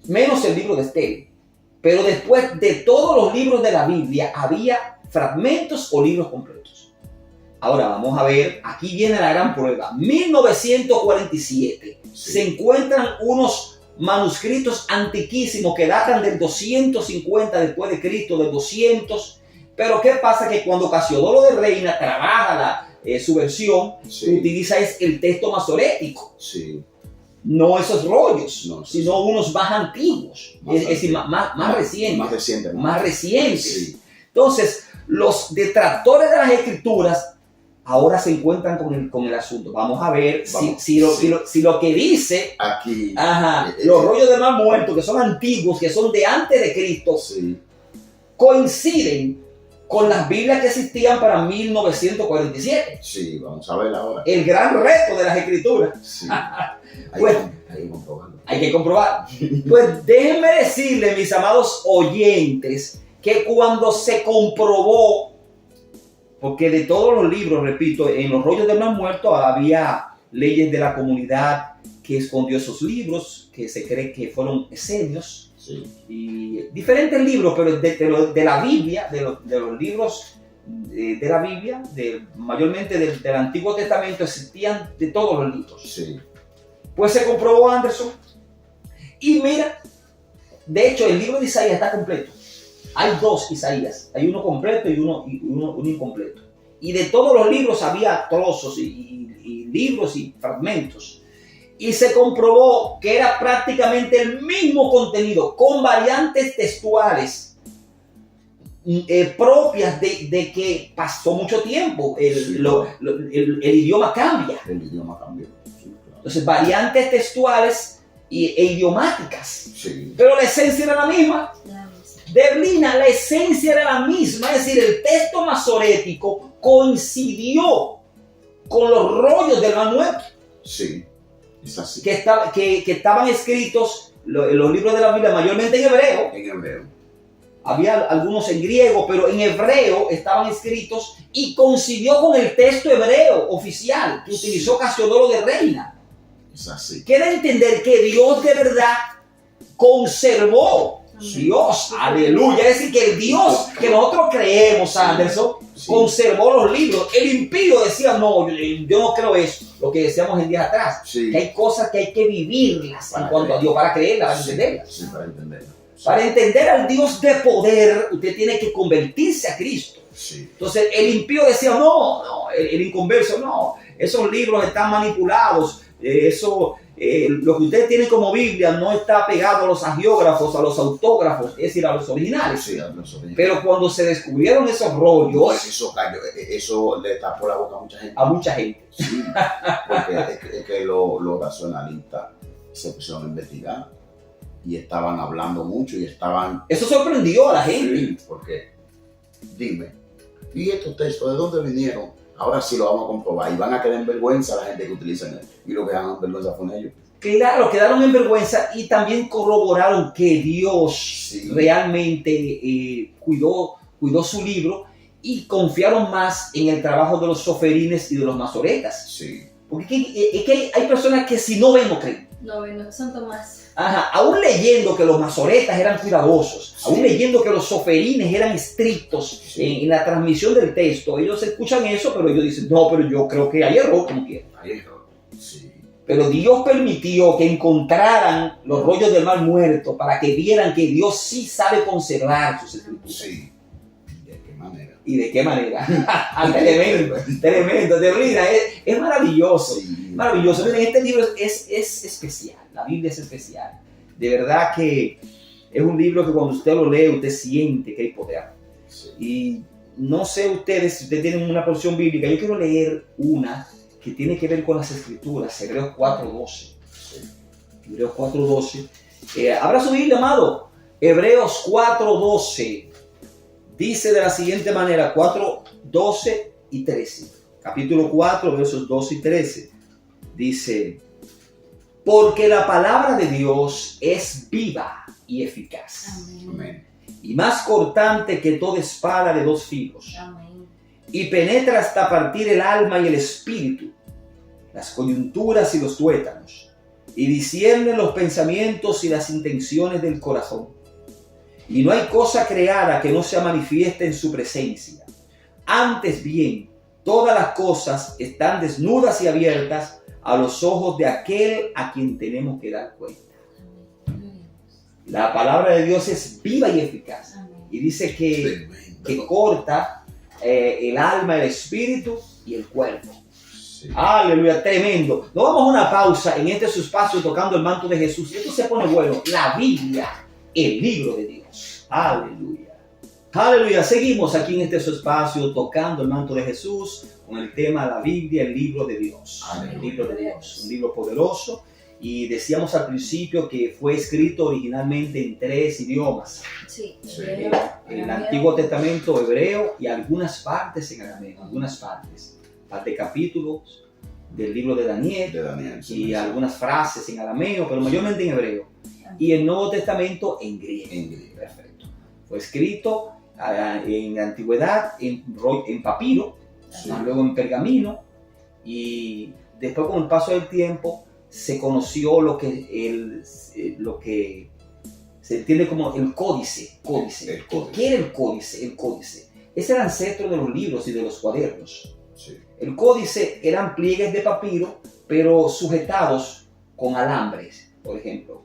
A: menos el libro de Esther. Pero después de todos los libros de la Biblia había fragmentos o libros completos. Ahora vamos a ver, aquí viene la gran prueba. 1947
B: sí.
A: Se encuentran unos manuscritos antiquísimos que datan del 250 después de Cristo, del 200. Pero ¿qué pasa? Que cuando Casiodoro de Reina trabaja su versión,
B: sí.
A: Utiliza el texto masorético.
B: Sí.
A: No esos rollos,
B: no,
A: sino unos más antiguos, es decir, más recientes.
B: Más recientes.
A: Sí. Entonces, los detractores de las escrituras ahora se encuentran con el asunto. Vamos a ver si lo que dice
B: aquí
A: los rollos del mar muerto, que son antiguos, que son de antes de Cristo,
B: sí,
A: coinciden con las Biblias que existían para 1947.
B: Sí, vamos a ver ahora.
A: El gran reto de las escrituras.
B: Sí.
A: Pues,
B: hay que comprobarlo.
A: Hay que comprobar. Pues déjenme decirles, mis amados oyentes, que cuando se comprobó, porque de todos los libros, repito, en los rollos del mar muerto había leyes de la comunidad que escondió esos libros, que se cree que fueron esenios,
B: sí,
A: y diferentes libros, pero de la Biblia, de los libros de la Biblia, mayormente del Antiguo Testamento, existían de todos los libros.
B: sí.
A: Pues se comprobó, Anderson, y mira, de hecho el libro de Isaías está completo. Hay dos Isaías, hay uno completo y uno incompleto. Y de todos los libros había trozos y libros y fragmentos. Y se comprobó que era prácticamente el mismo contenido, con variantes textuales propias de que pasó mucho tiempo. El idioma cambia.
B: El idioma cambió. Sí, claro.
A: Entonces, variantes textuales e idiomáticas.
B: Sí.
A: Pero la esencia era la misma. Deblina, la esencia era la misma, es decir, el texto masorético coincidió con los rollos del mar muerto.
B: Sí, es así.
A: Que estaban escritos, los libros de la Biblia, mayormente en hebreo.
B: En hebreo.
A: Había algunos en griego, pero en hebreo estaban escritos y coincidió con el texto hebreo oficial que utilizó Casiodoro de Reina.
B: Es así.
A: Quiere entender que Dios de verdad conservó. Dios, aleluya, es decir, que el Dios que nosotros creemos, Anderson,
B: sí,
A: conservó los libros. El impío decía, no, yo no creo eso, lo que decíamos en días atrás,
B: sí,
A: que hay cosas que hay que vivirlas en cuanto a Dios, para creerlas, para entenderlas.
B: Sí, para entenderlas. Sí.
A: Para entender al Dios de poder, usted tiene que convertirse a Cristo.
B: Sí.
A: Entonces, el impío decía, no, el inconverso, no, esos libros están manipulados, lo que ustedes tienen como Biblia no está pegado a los agiógrafos, a los autógrafos, es decir, a los originales.
B: Sí, a los originales.
A: Pero cuando se descubrieron esos rollos,
B: pues eso le tapó la boca a mucha gente.
A: A mucha gente.
B: Sí, porque es que los racionalistas se pusieron a investigar y estaban hablando mucho y estaban...
A: Eso sorprendió a la gente.
B: Sí, porque, dime, ¿y estos textos de dónde vinieron? Ahora sí lo vamos a comprobar y van a quedar en vergüenza a la gente que utiliza esto. Y lo que dan en vergüenza con ellos.
A: Claro, quedaron en vergüenza y también corroboraron que Dios realmente cuidó su libro y confiaron más en el trabajo de los soferines y de los masoretas.
B: Sí.
A: Porque es que hay personas que si no ven, no creen.
C: No ven, son Tomás.
A: Ajá, aún leyendo que los masoretas eran cuidadosos, aún leyendo que los soferines eran estrictos en la transmisión del texto, ellos escuchan eso, pero ellos dicen, no, pero yo creo que hay error, como quiera.
B: Hay error, sí.
A: Pero Dios permitió que encontraran los rollos del mar muerto para que vieran que Dios sí sabe conservar sus escrituras.
B: Sí. ¿De qué manera?
A: ¿Y de qué manera? Tremendo, es maravilloso.
B: Sí.
A: Maravilloso. Miren, este libro es especial. La Biblia es especial. De verdad que es un libro que cuando usted lo lee, usted siente que hay poder.
B: Sí.
A: Y no sé ustedes, si ustedes tienen una porción bíblica, yo quiero leer una que tiene que ver con las Escrituras, Hebreos 4:12.
B: Sí.
A: Hebreos 4:12. ¿Habrá su Biblia, amado? Hebreos 4:12. Dice de la siguiente manera, 4:12 y 13. Capítulo 4, versos 12 y 13. Dice, porque la palabra de Dios es viva y eficaz.
B: Amén.
A: Y más cortante que toda espada de dos filos.
C: Amén.
A: Y penetra hasta partir el alma y el espíritu, las coyunturas y los tuétanos, y discierne los pensamientos y las intenciones del corazón. Y no hay cosa creada que no sea manifiesta en su presencia. Antes bien, todas las cosas están desnudas y abiertas a los ojos de aquel a quien tenemos que dar cuenta. La palabra de Dios es viva y eficaz. Y dice que corta el alma, el espíritu y el cuerpo.
B: Sí.
A: Aleluya, tremendo. Nos vamos a una pausa en este su espacio tocando el manto de Jesús. Y esto se pone bueno. La Biblia, el libro de Dios. Aleluya. Aleluya, seguimos aquí en este su espacio tocando el manto de Jesús con el tema la Biblia, el libro de Dios.
B: Aleluya.
A: El libro de Dios, un libro poderoso. Y decíamos al principio que fue escrito originalmente en 3 idiomas.
C: Sí,
B: Sí.
A: El Antiguo Testamento hebreo y algunas partes en arameo, parte capítulos del libro de Daniel
B: De Daniel.
A: y algunas frases en arameo, pero mayormente en hebreo. Y el Nuevo Testamento en griego.
B: En griego.
A: Perfecto. Fue escrito en la antigüedad en papiro,
B: Sí.
A: luego en pergamino, y después con el paso del tiempo se conoció lo que se entiende como el códice.
B: El códice.
A: ¿Qué era el códice? El códice. Ese era el ancestro de los libros y de los cuadernos.
B: Sí.
A: El códice eran pliegues de papiro, pero sujetados con alambres, por ejemplo,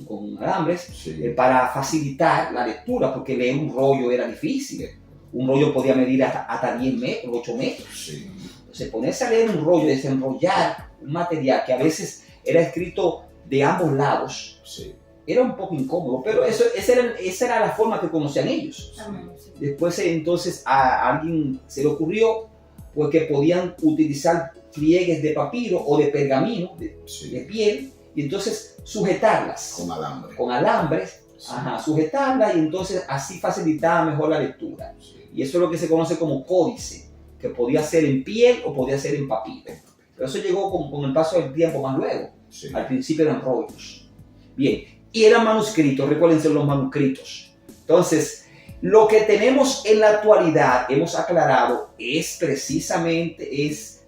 A: con alambres,
B: Sí.
A: para facilitar la lectura, porque leer un rollo era difícil. Un rollo podía medir hasta 10 metros, 8 metros.
B: Sí.
A: Entonces, ponerse a leer un rollo, desenrollar un material que a veces era escrito de ambos lados,
B: Sí.
A: era un poco incómodo, pero esa era la forma que conocían ellos.
C: Amén, sí.
A: Después, entonces, a alguien se le ocurrió pues, que podían utilizar pliegues de papiro o de pergamino, de
B: Sí.
A: piel, y entonces sujetarlas
B: Con alambre.
A: con alambres,
B: Sí.
A: sujetarlas, y entonces así facilitaba mejor la lectura.
B: Sí.
A: Y eso es lo que se conoce como códice, que podía ser en piel o podía ser en papiro. Pero eso llegó con el paso del tiempo más luego.
B: Sí.
A: Al principio eran rollos. Bien, y eran manuscritos, recuérdense los manuscritos. Entonces, lo que tenemos en la actualidad, hemos aclarado, es precisamente,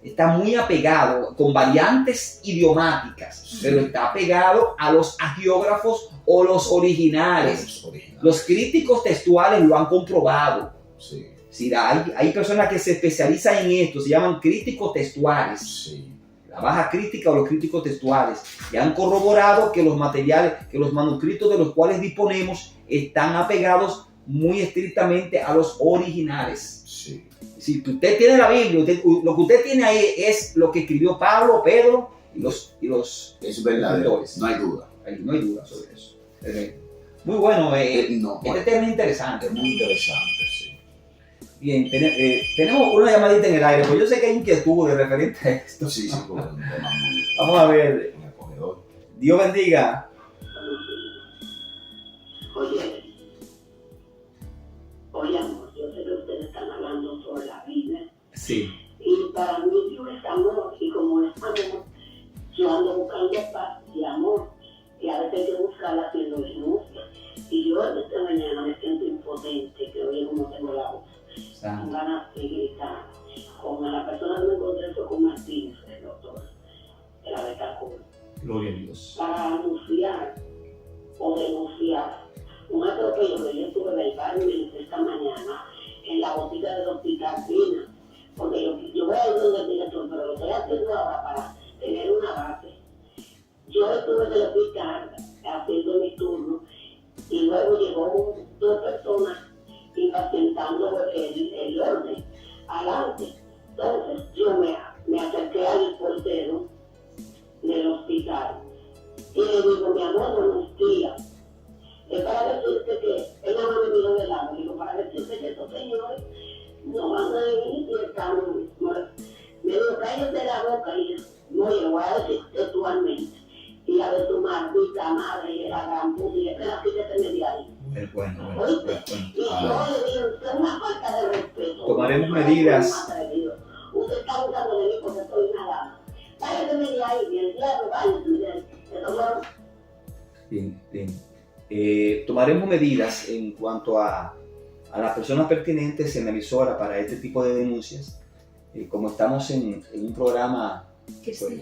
A: está muy apegado, con variantes idiomáticas,
B: Sí.
A: pero está apegado a los agiógrafos o los originales.
B: Los originales.
A: Los críticos textuales lo han comprobado.
B: Sí.
A: Sí, hay personas que se especializan en esto, se llaman críticos textuales.
B: Sí.
A: La baja crítica o los críticos textuales, y han corroborado que los materiales, que los manuscritos de los cuales disponemos están apegados muy estrictamente a los originales.
B: Sí.
A: Si usted tiene la Biblia, lo que usted tiene ahí es lo que escribió Pablo, Pedro y los
B: Es verdadero.
A: escritores.
B: No hay duda.
A: No hay duda sobre eso. Muy bueno,
B: No,
A: este tema es interesante.
B: es muy interesante, sí.
A: Bien, tenemos una llamadita en el aire, pues yo sé que hay inquietudes referente a esto.
B: Sí, sí, porque es un tema muy,
A: Vamos a ver,
B: muy acogedor.
A: Dios bendiga.
D: Oye, amor, yo sé que ustedes están hablando sobre la Biblia
A: Sí.
D: y para mí Dios es amor y como es amor, yo ando buscando paz y amor y a veces hay que buscarla haciendo denuncia. Y yo esta mañana me siento impotente, que oye como tengo la voz, con ganas de gritar. Con la persona que me encontré fue con Martínez, el doctor, de la Betacol,
A: Gloria a Dios.
D: para anunciar o denunciar un atropello que yo tuve verbalmente esta mañana en la botica del hospital Pina, porque yo voy a ir donde el director, pero lo estoy haciendo ahora para tener una base. Yo estuve en el hospital haciendo mi turno y luego llegó 2 personas impacientando el orden adelante. Entonces yo me acerqué al portero del hospital y le digo, mi amor, buenos días. Es para decirte que ella no me miró de lado, digo, para decirte que estos señores no van a ir y están, me dijo, cállate la boca y no, yo voy a decir textualmente, y la de tu maldita madre y la gran puta, y espera, quítate de ahí.
A: Bueno.
D: ¿Oíste? Y yo le digo, es una falta de respeto.
A: Tomaremos medidas.
D: Usted está abusando de mí porque soy una dama. Cállate de ahí, y el diablo, váyase,
A: Bien. Tomaremos medidas en cuanto a las personas pertinentes en la emisora para este tipo de denuncias. Como estamos en un programa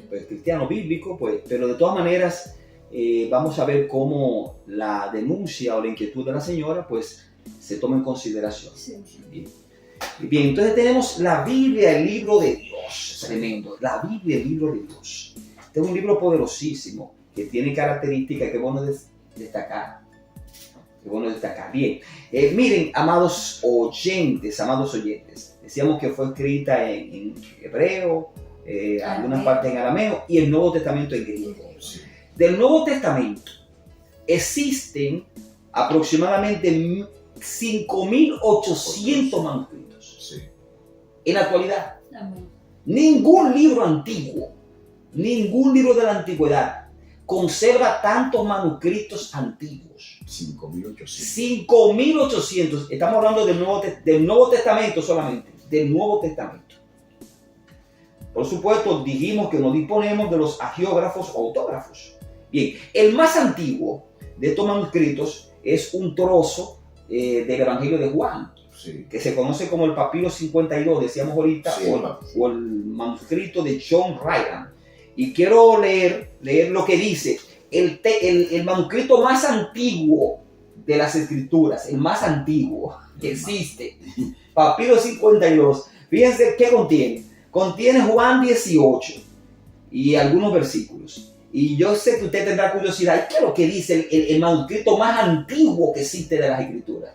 A: pues, cristiano bíblico, pues, pero de todas maneras vamos a ver cómo la denuncia o la inquietud de la señora pues se toma en consideración.
C: Sí.
A: Bien, entonces tenemos la Biblia, el libro de Dios. Tremendo. La Biblia, el libro de Dios. Este es un libro poderosísimo que tiene características que es bueno destacar. Bien, miren, amados oyentes, decíamos que fue escrita en hebreo, algunas partes en arameo y el Nuevo Testamento en griego. Del Nuevo Testamento existen aproximadamente 5.800 manuscritos.
B: Sí.
A: En la actualidad,
C: Amén.
A: ningún libro antiguo, ningún libro de la antigüedad conserva tantos manuscritos antiguos.
B: 5.800.
A: 5.800. Estamos hablando del Nuevo Testamento solamente, del Nuevo Testamento. Por supuesto, dijimos que no disponemos de los agiógrafos o autógrafos. Bien, el más antiguo de estos manuscritos es un trozo del Evangelio de Juan,
B: Sí.
A: que se conoce como el papiro 52, decíamos ahorita,
B: Sí,
A: o el manuscrito de John Ryland. Y quiero leer lo que dice el manuscrito más antiguo de las Escrituras, el más antiguo que existe, papiro 52. Fíjense qué contiene. Contiene Juan 18 y algunos versículos. Y yo sé que usted tendrá curiosidad, ¿qué es lo que dice el manuscrito más antiguo que existe de las Escrituras?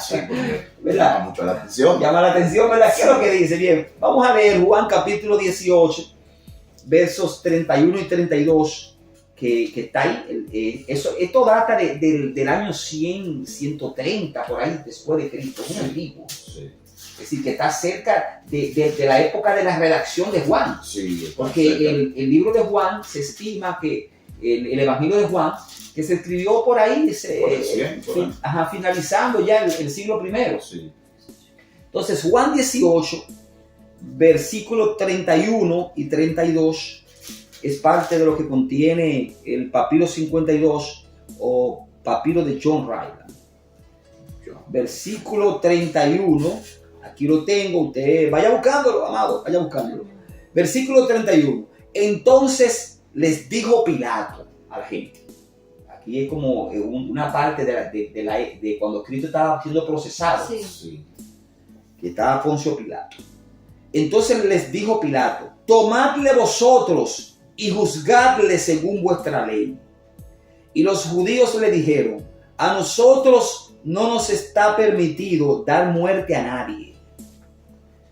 B: Sí, porque
A: ¿Verdad?
B: llama mucho la atención.
A: Llama la atención, ¿verdad? ¿Qué es lo que dice? Bien, vamos a leer Juan capítulo 18, versos 31 y 32, que está ahí. Esto data del año 100, 130, por ahí, después de Cristo, es muy antiguo.
B: Sí,
A: Es decir, que está cerca de la época de la redacción de Juan.
B: sí,
A: Porque el libro de Juan se estima que el Evangelio de Juan, que se escribió por ahí, finalizando ya el siglo I.
B: Sí.
A: Entonces, Juan 18, versículos 31 y 32, es parte de lo que contiene el papiro 52 o papiro de John Ryland. Versículo 31, aquí lo tengo, usted vaya buscándolo, amado, vaya buscándolo. Versículo 31, entonces les dijo Pilato a la gente. Aquí es como una parte de cuando Cristo estaba siendo procesado.
C: Sí.
B: Sí.
A: Que estaba Poncio Pilato. Entonces les dijo Pilato, tomadle vosotros y juzgadle según vuestra ley. Y los judíos le dijeron, a nosotros no nos está permitido dar muerte a nadie.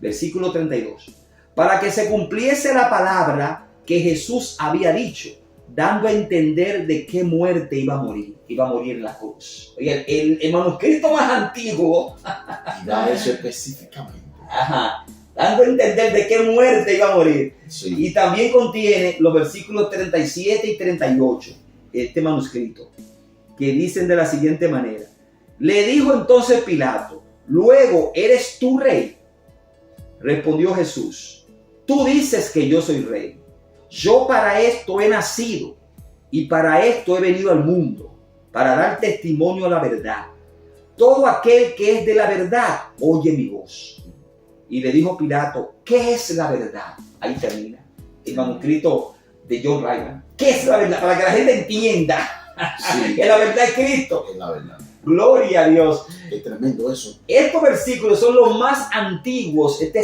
A: Versículo 32. Para que se cumpliese la palabra que Jesús había dicho, dando a entender de qué muerte iba a morir en la cruz. Oye, el manuscrito más antiguo,
B: Y da eso específicamente.
A: dando a entender de qué muerte iba a morir.
B: Sí.
A: Y también contiene los versículos 37 y 38, este manuscrito, que dicen de la siguiente manera. Le dijo entonces Pilato, luego, ¿eres tú rey? Respondió Jesús, tú dices que yo soy rey. Yo para esto he nacido y para esto he venido al mundo, para dar testimonio a la verdad. Todo aquel que es de la verdad, oye mi voz. Y le dijo Pilato, ¿qué es la verdad? Ahí termina el manuscrito de John Ryland. ¿Qué es la verdad? Para que la gente entienda
B: Sí.
A: que la verdad es Cristo.
B: Es la verdad.
A: Gloria a Dios.
B: Es tremendo eso.
A: Estos versículos son los más antiguos. Este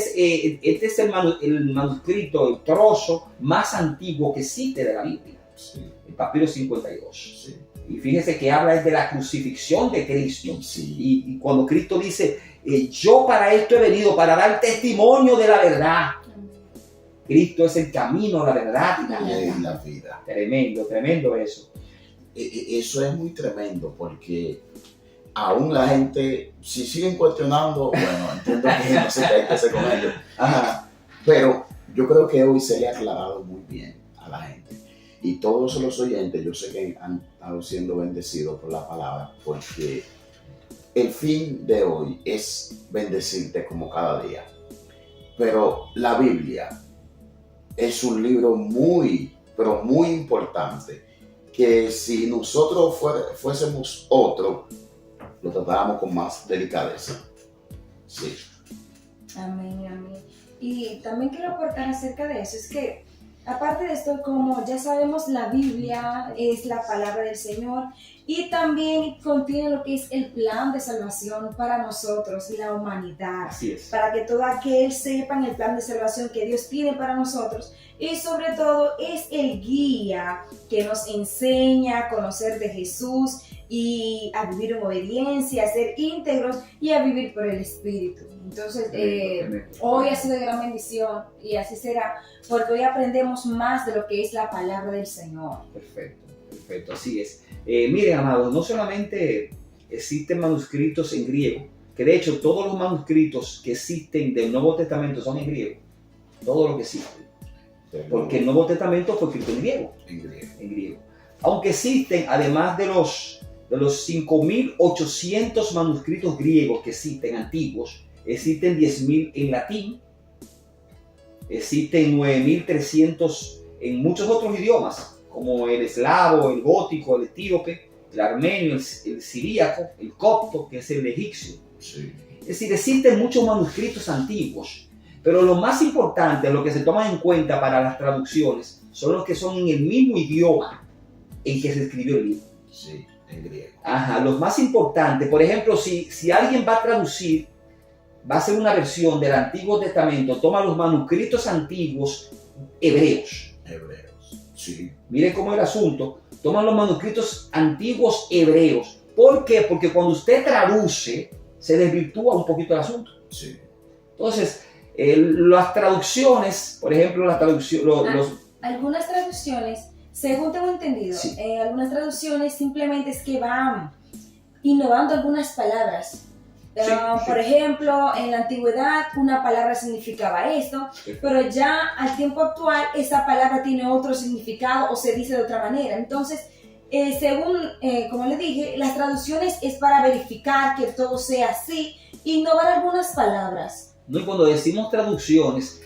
A: es el manuscrito, el trozo más antiguo que existe de la Biblia.
B: Sí.
A: El papiro 52.
B: Sí.
A: Y fíjese que habla de la crucifixión de Cristo.
B: Sí.
A: Y cuando Cristo dice, yo para esto he venido, para dar testimonio de la verdad. Cristo es el camino, la verdad y la
B: Y
A: vida.
B: es la vida.
A: Tremendo, tremendo eso.
B: Eso es muy tremendo porque aún la gente, si siguen cuestionando, bueno, entiendo que no sé qué hay que hacer con ellos.
A: Ajá.
B: Pero yo creo que hoy se le ha aclarado muy bien a la gente. Y todos los oyentes, yo sé que han estado siendo bendecidos por la palabra, porque el fin de hoy es bendecirte como cada día. Pero la Biblia es un libro muy, pero muy importante, que si nosotros fuésemos otro, lo tratáramos con más delicadeza. Sí.
C: Amén, amén. Y también quiero aportar acerca de eso, es que aparte de esto, como ya sabemos, la Biblia es la palabra del Señor y también contiene lo que es el plan de salvación para nosotros, la humanidad,
A: Así es.
C: para que todo aquel sepa el plan de salvación que Dios tiene para nosotros y sobre todo es el guía que nos enseña a conocer de Jesús y a vivir en obediencia, a ser íntegros y a vivir por el Espíritu. Entonces, hoy ha sido de gran bendición y así será, porque hoy aprendemos más de lo que es la palabra del Señor.
A: Perfecto, perfecto, así es. Miren, amados, no solamente existen manuscritos en griego, que de hecho todos los manuscritos que existen del Nuevo Testamento son en griego, todo lo que existe, porque el Nuevo Testamento fue escrito en griego. En griego. Aunque existen, además de los 5.800 manuscritos griegos que existen antiguos, existen 10.000 en latín, existen 9.300 en muchos otros idiomas, como el eslavo, el gótico, el etíope, el armenio, el siríaco, el copto, que es el egipcio.
B: Sí.
A: Es decir, existen muchos manuscritos antiguos, pero lo más importante, lo que se toma en cuenta para las traducciones, son los que son en el mismo idioma en que se escribió el libro.
B: Sí, en griego.
A: Ajá, los más importantes, por ejemplo, si alguien va a traducir, va a hacer una versión del Antiguo Testamento, toma los manuscritos antiguos hebreos.
B: Sí.
A: Miren cómo es el asunto. Toman los manuscritos antiguos hebreos. ¿Por qué? Porque cuando usted traduce, se desvirtúa un poquito el asunto.
B: Sí.
A: Entonces, las traducciones, por ejemplo,
C: algunas traducciones, según tengo entendido,
A: sí.
C: Algunas traducciones simplemente es que van innovando algunas palabras.
A: Sí.
C: Por ejemplo, en la antigüedad una palabra significaba esto, pero ya al tiempo actual esa palabra tiene otro significado o se dice de otra manera. Entonces, según, como le dije, las traducciones es para verificar que todo sea así, innovar algunas palabras.
A: No, y cuando decimos traducciones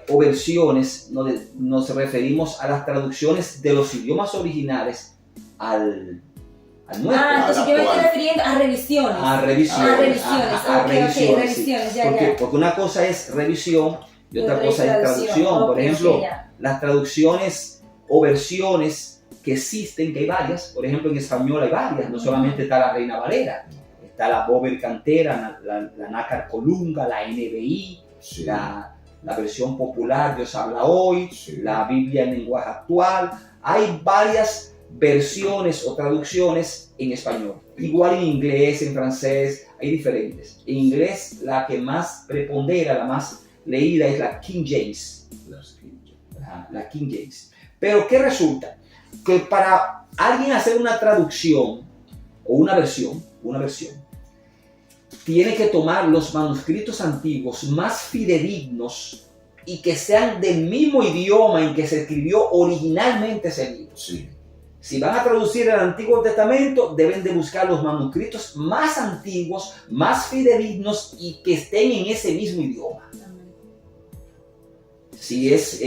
A: o versiones, nos referimos a las traducciones de los idiomas originales al nuestro.
C: Entonces yo me estoy refiriendo a revisiones.
A: A revisiones.
C: Revisiones, ya.
A: Porque una cosa es revisión y otra cosa es traducción. Por ejemplo, las traducciones o versiones que existen, que hay varias, por ejemplo en español hay varias, no solamente está la Reina Valera, está la Bober Cantera, la Nácar Colunga, la NBI,
B: Sí.
A: la versión popular Dios habla hoy,
B: Sí.
A: la Biblia en lenguaje actual. Hay varias versiones o traducciones en español. Igual en inglés, en francés, hay diferentes. En inglés, la que más prepondera, la más leída es la King James. La King James. Pero ¿qué resulta? Que para alguien hacer una traducción o una versión, tiene que tomar los manuscritos antiguos más fidedignos y que sean del mismo idioma en que se escribió originalmente ese libro.
B: Sí.
A: Si van a traducir el Antiguo Testamento, deben de buscar los manuscritos más antiguos, más fidedignos y que estén en ese mismo idioma. Si es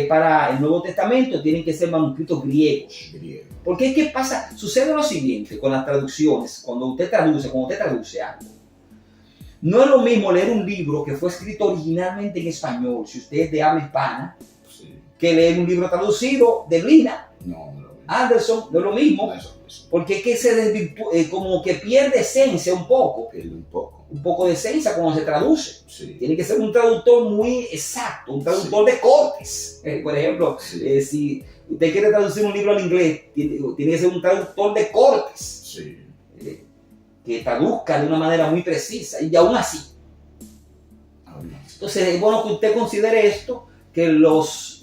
A: para el Nuevo Testamento, tienen que ser manuscritos griegos. Porque ¿qué pasa? Sucede lo siguiente con las traducciones, cuando usted traduce algo. No es lo mismo leer un libro que fue escrito originalmente en español, si usted es de habla hispana,
B: Sí.
A: que leer un libro traducido de Lina,
B: No.
A: Anderson, no es lo mismo, porque es que se desvirtúa, como que pierde esencia un poco de esencia cuando se traduce.
B: Sí.
A: Tiene que ser un traductor muy exacto, un traductor de cortes. Por ejemplo,
B: Sí.
A: si usted quiere traducir un libro al inglés, tiene que ser un traductor de cortes,
B: Sí.
A: que traduzca de una manera muy precisa, y aún así. Entonces es bueno que usted considere esto, que los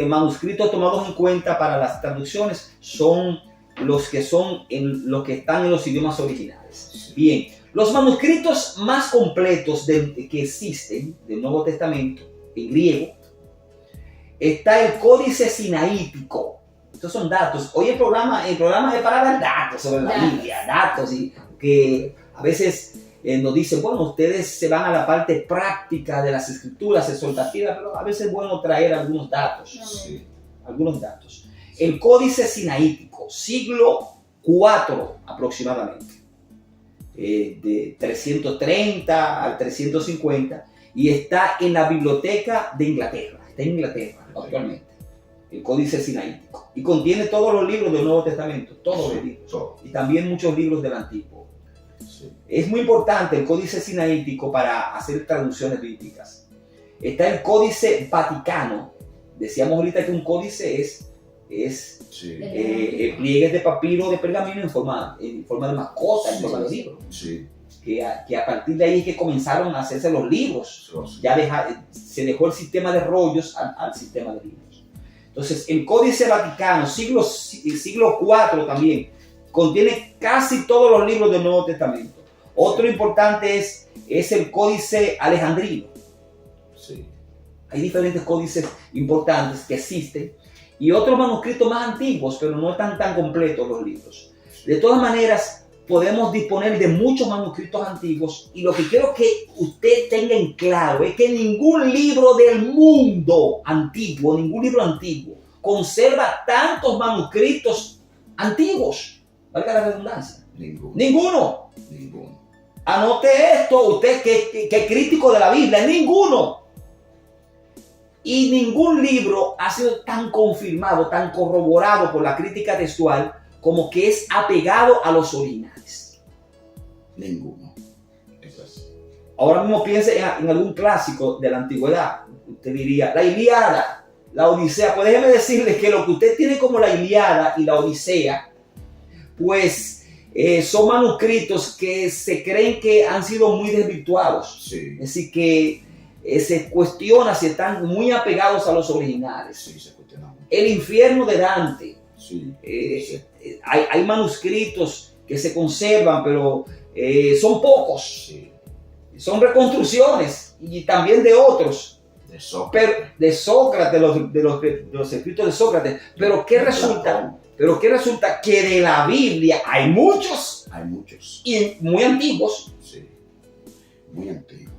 A: manuscritos tomados en cuenta para las traducciones son los que están en los idiomas originales. Bien, los manuscritos más completos que existen del Nuevo Testamento en griego está el Códice Sinaítico. Estos son datos. Hoy el programa es para dar datos sobre la Biblia, datos, y que a veces nos dicen, bueno, ustedes se van a la parte práctica de las escrituras exhortativas, pero a veces es bueno traer algunos datos.
B: Sí.
A: Algunos datos. El Códice Sinaítico, siglo IV aproximadamente, de 330 al 350, y está en la Biblioteca de Inglaterra. Está en Inglaterra actualmente. El Códice Sinaítico. Y contiene todos los libros del Nuevo Testamento, todos los libros. Y también muchos libros del Antiguo.
B: Sí.
A: Es muy importante el Códice Sinaítico para hacer traducciones bíblicas. Está el Códice Vaticano. Decíamos ahorita que un códice es pliegues de papiro de pergamino en forma de mascota, en forma de libro.
B: Sí.
A: Que a partir de ahí es que comenzaron a hacerse los libros. Se dejó el sistema de rollos al sistema de libros. Entonces, el Códice Vaticano, siglo IV también, contiene casi todos los libros del Nuevo Testamento. Otro importante es el Códice Alejandrino.
B: Sí.
A: Hay diferentes códices importantes que existen y otros manuscritos más antiguos, pero no están tan completos los libros. De todas maneras, podemos disponer de muchos manuscritos antiguos y lo que quiero que usted tenga en claro es que ningún libro del mundo antiguo, ningún libro antiguo, conserva tantos manuscritos antiguos. Valga la redundancia. Ninguno. Anote esto, usted que es crítico de la Biblia, ninguno. Y ningún libro ha sido tan confirmado, tan corroborado por la crítica textual como que es apegado a los originales.
B: Ninguno. Eso es.
A: Ahora mismo piense en algún clásico de la antigüedad. Usted diría, la Ilíada, la Odisea. Pues déjeme decirle que lo que usted tiene como la Ilíada y la Odisea, pues son manuscritos que se creen que han sido muy desvirtuados.
B: Sí.
A: Es decir, que se cuestiona si están muy apegados a los originales.
B: Sí, se cuestiona mucho.
A: El infierno de Dante.
B: Sí.
A: Sí. Hay manuscritos que se conservan, pero son pocos.
B: Sí.
A: Son reconstrucciones y también de otros.
B: De Sócrates.
A: Pero, de Sócrates, de los escritos de Sócrates. Pero ¿qué resulta? Que de la Biblia hay muchos.
B: Hay muchos.
A: Y muy antiguos.
B: Sí. Muy antiguos.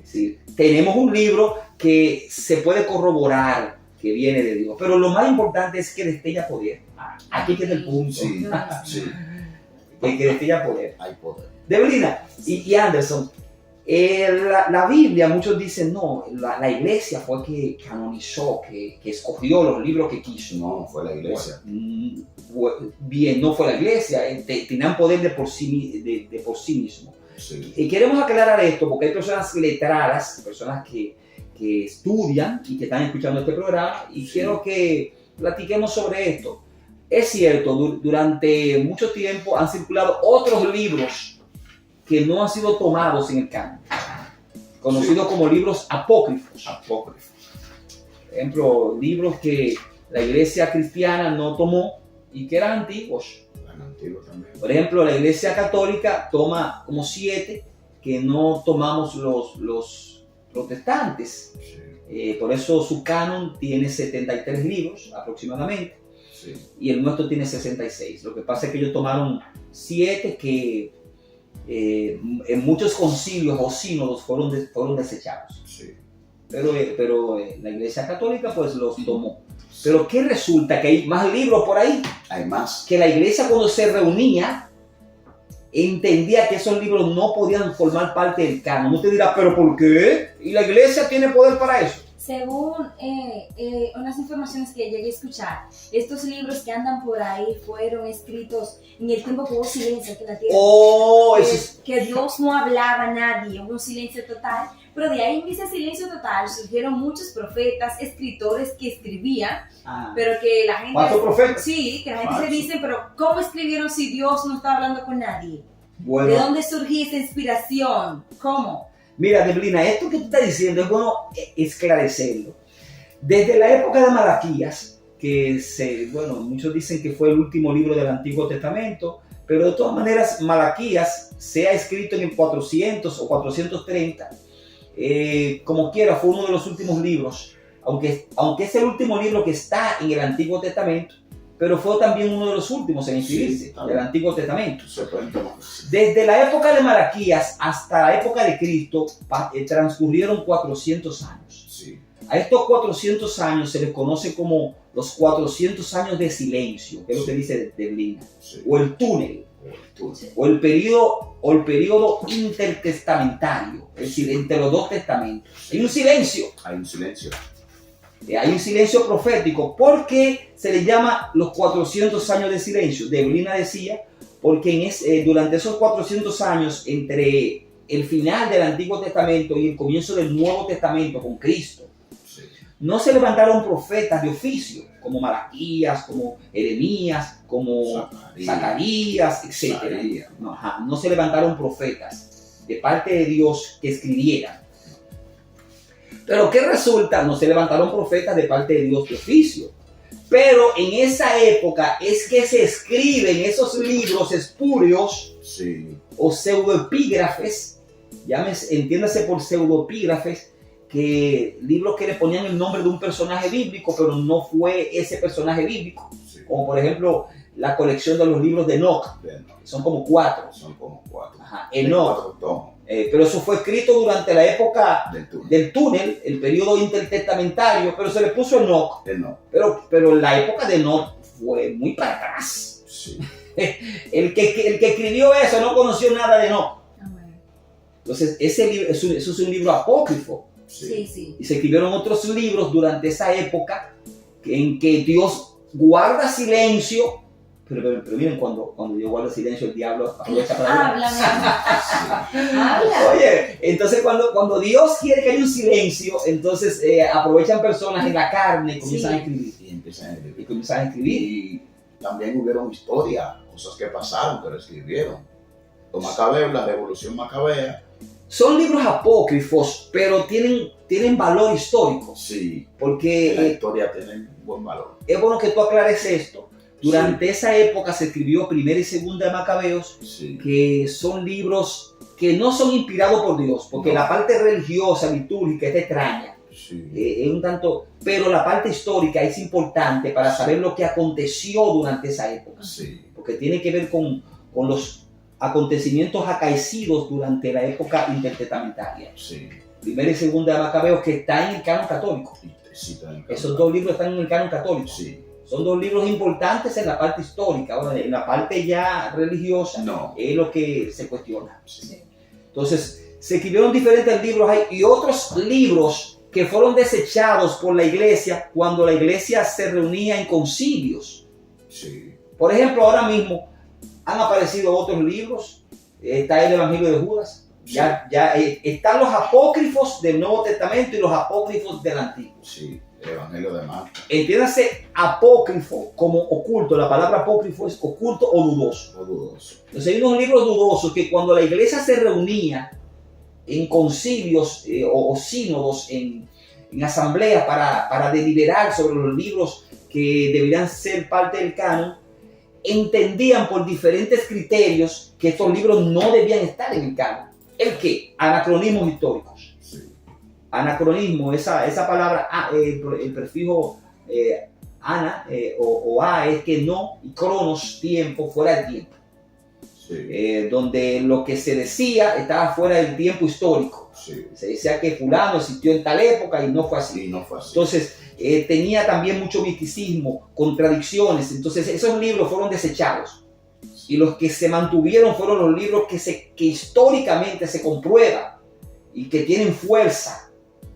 A: Sí, tenemos un libro que se puede corroborar que viene de Dios, pero lo más importante es que destella poder. Aquí que es el punto.
B: Sí, sí.
A: Que destella poder.
B: Hay poder.
A: Deblina y Anderson, la Biblia, muchos dicen, no, la iglesia fue que canonizó, que escogió los libros que quiso.
B: No fue la iglesia.
A: Bien, no fue la iglesia, tenían poder de por sí mismo.
B: Sí.
A: Y queremos aclarar esto porque hay personas letradas, personas que estudian y que están escuchando este programa y quiero que platiquemos sobre esto. Es cierto, durante mucho tiempo han circulado otros libros que no han sido tomados en el canon, conocidos como libros apócrifos.
B: Apócrifos.
A: Por ejemplo, libros que la iglesia cristiana no tomó y que eran antiguos.
B: También.
A: Por ejemplo, la Iglesia Católica toma como 7 que no tomamos los protestantes.
B: Sí.
A: Por eso su canon tiene 73 libros aproximadamente.
B: Sí.
A: Y el nuestro tiene 66. Lo que pasa es que ellos tomaron 7 que en muchos concilios o sínodos fueron desechados.
B: Sí.
A: Pero la Iglesia Católica pues los tomó. Pero ¿qué resulta? Que hay más libros por ahí.
B: Hay más.
A: Que la iglesia cuando se reunía entendía que esos libros no podían formar parte del canon. Usted dirá, ¿pero por qué? ¿Y la iglesia tiene poder para eso?
C: Según unas informaciones que llegué a escuchar, estos libros que andan por ahí fueron escritos en el tiempo que hubo silencio aquí en la tierra. Que Dios no hablaba a nadie, hubo un silencio total. Pero de ahí en ese silencio total surgieron muchos profetas, escritores que escribían, pero que la gente...
A: ¿Cuántos profetas?
C: Sí, que la gente se dice, pero ¿cómo escribieron si Dios no está hablando con nadie?
A: Bueno,
C: ¿De dónde surgió esa inspiración? ¿Cómo?
A: Mira, Deblina, esto que tú estás diciendo es bueno esclarecerlo. Desde la época de Malaquías, muchos dicen que fue el último libro del Antiguo Testamento, pero de todas maneras Malaquías se ha escrito en el 400 o 430, como quiera, fue uno de los últimos libros, aunque es el último libro que está en el Antiguo Testamento, pero fue también uno de los últimos en escribirse del Antiguo Testamento. Desde la época de Malaquías hasta la época de Cristo transcurrieron 400 años.
B: Sí.
A: A estos 400 años se les conoce como los 400 años de silencio, que es lo que dice Deblina, o el túnel, o el periodo intertestamentario, es decir, entre los dos testamentos. Hay un silencio.
B: Hay un silencio.
A: Hay un silencio profético. ¿Por qué se le llama los 400 años de silencio? Deblina decía, porque durante esos 400 años, entre el final del Antiguo Testamento y el comienzo del Nuevo Testamento con Cristo, no se levantaron profetas de oficio, como Malaquías, como Jeremías, como Zacarías, etc. No se levantaron profetas de parte de Dios que escribieran. Pero ¿qué resulta? No se levantaron profetas de parte de Dios de oficio. Pero en esa época es que se escriben esos libros espurios
B: Sí.
A: o pseudoepígrafes, entiéndase por pseudoepígrafes, que libros que le ponían el nombre de un personaje bíblico, pero no fue ese personaje bíblico.
B: Sí.
A: Como por ejemplo la colección de los libros de Enoch, son como 4.
B: Son como 4.
A: Ajá,
B: De
A: Enoch.
B: 4 tomos
A: Pero eso fue escrito durante la época
B: del túnel.
A: del túnel, el periodo intertestamentario, pero se le puso Enoch.
B: No.
A: Pero la época de Enoch fue muy para atrás.
B: Sí.
A: El que escribió eso no conoció nada de Enoch.
C: Amén.
A: Entonces, ese libro, eso es un libro apócrifo.
C: Sí, sí.
A: Y se escribieron otros libros durante esa época en que Dios guarda silencio. Pero miren, cuando Dios guarda silencio, el diablo aprovecha para hablar.
C: Habla.
A: Oye, entonces cuando Dios quiere que haya un silencio, entonces aprovechan personas en la carne y comienzan a escribir.
B: Y empiezan a escribir.
A: Y comienzan a escribir.
B: Y también hubieron historias, cosas que pasaron, pero escribieron. Los Macabeos, la Revolución Macabea.
A: Son libros apócrifos, pero tienen valor histórico.
B: Sí.
A: Porque
B: La historia tiene buen valor.
A: es bueno que tú aclares esto. Durante esa época se escribió Primera y Segunda de Macabeos,
B: Sí.
A: que son libros que no son inspirados por Dios, porque
B: No.
A: la parte religiosa, litúrgica, es extraña.
B: Sí.
A: Es un tanto, pero la parte histórica es importante para saber lo que aconteció durante esa época,
B: Sí.
A: porque tiene que ver con los acontecimientos acaecidos durante la época intertestamentaria.
B: Sí.
A: Primera y Segunda de Macabeos, que está en el canon católico.
B: Y te citan el
A: Esos
B: canon.
A: 2 libros están en el canon católico.
B: Sí.
A: Son 2 libros importantes en la parte histórica. Ahora, en la parte ya religiosa
B: No.
A: es lo que se cuestiona.
B: Sí.
A: Entonces, se escribieron diferentes libros ahí y otros libros que fueron desechados por la iglesia cuando la iglesia se reunía en concilios.
B: Sí.
A: Por ejemplo, ahora mismo han aparecido otros libros. Está el Evangelio de Judas. Ya están los apócrifos del Nuevo Testamento y los apócrifos del Antiguo.
B: Sí. El Evangelio de Marcos.
A: Entiéndase apócrifo como oculto. La palabra apócrifo es oculto o dudoso.
B: O dudoso.
A: Entonces hay unos libros dudosos que cuando la iglesia se reunía en concilios o sínodos, en asambleas para deliberar sobre los libros que deberían ser parte del canon, entendían por diferentes criterios que estos libros no debían estar en el canon. ¿El qué? Anacronismos históricos.
B: Sí.
A: Anacronismo, esa palabra, el prefijo ana o a es que no, y cronos, tiempo, fuera de tiempo.
B: Sí.
A: Donde lo que se decía estaba fuera del tiempo histórico.
B: Sí.
A: Se decía que fulano existió en tal época y no fue así.
B: Y no fue así.
A: Entonces, tenía también mucho misticismo, contradicciones. Entonces, esos libros fueron desechados. Y los que se mantuvieron fueron los libros que históricamente se comprueban y que tienen fuerza.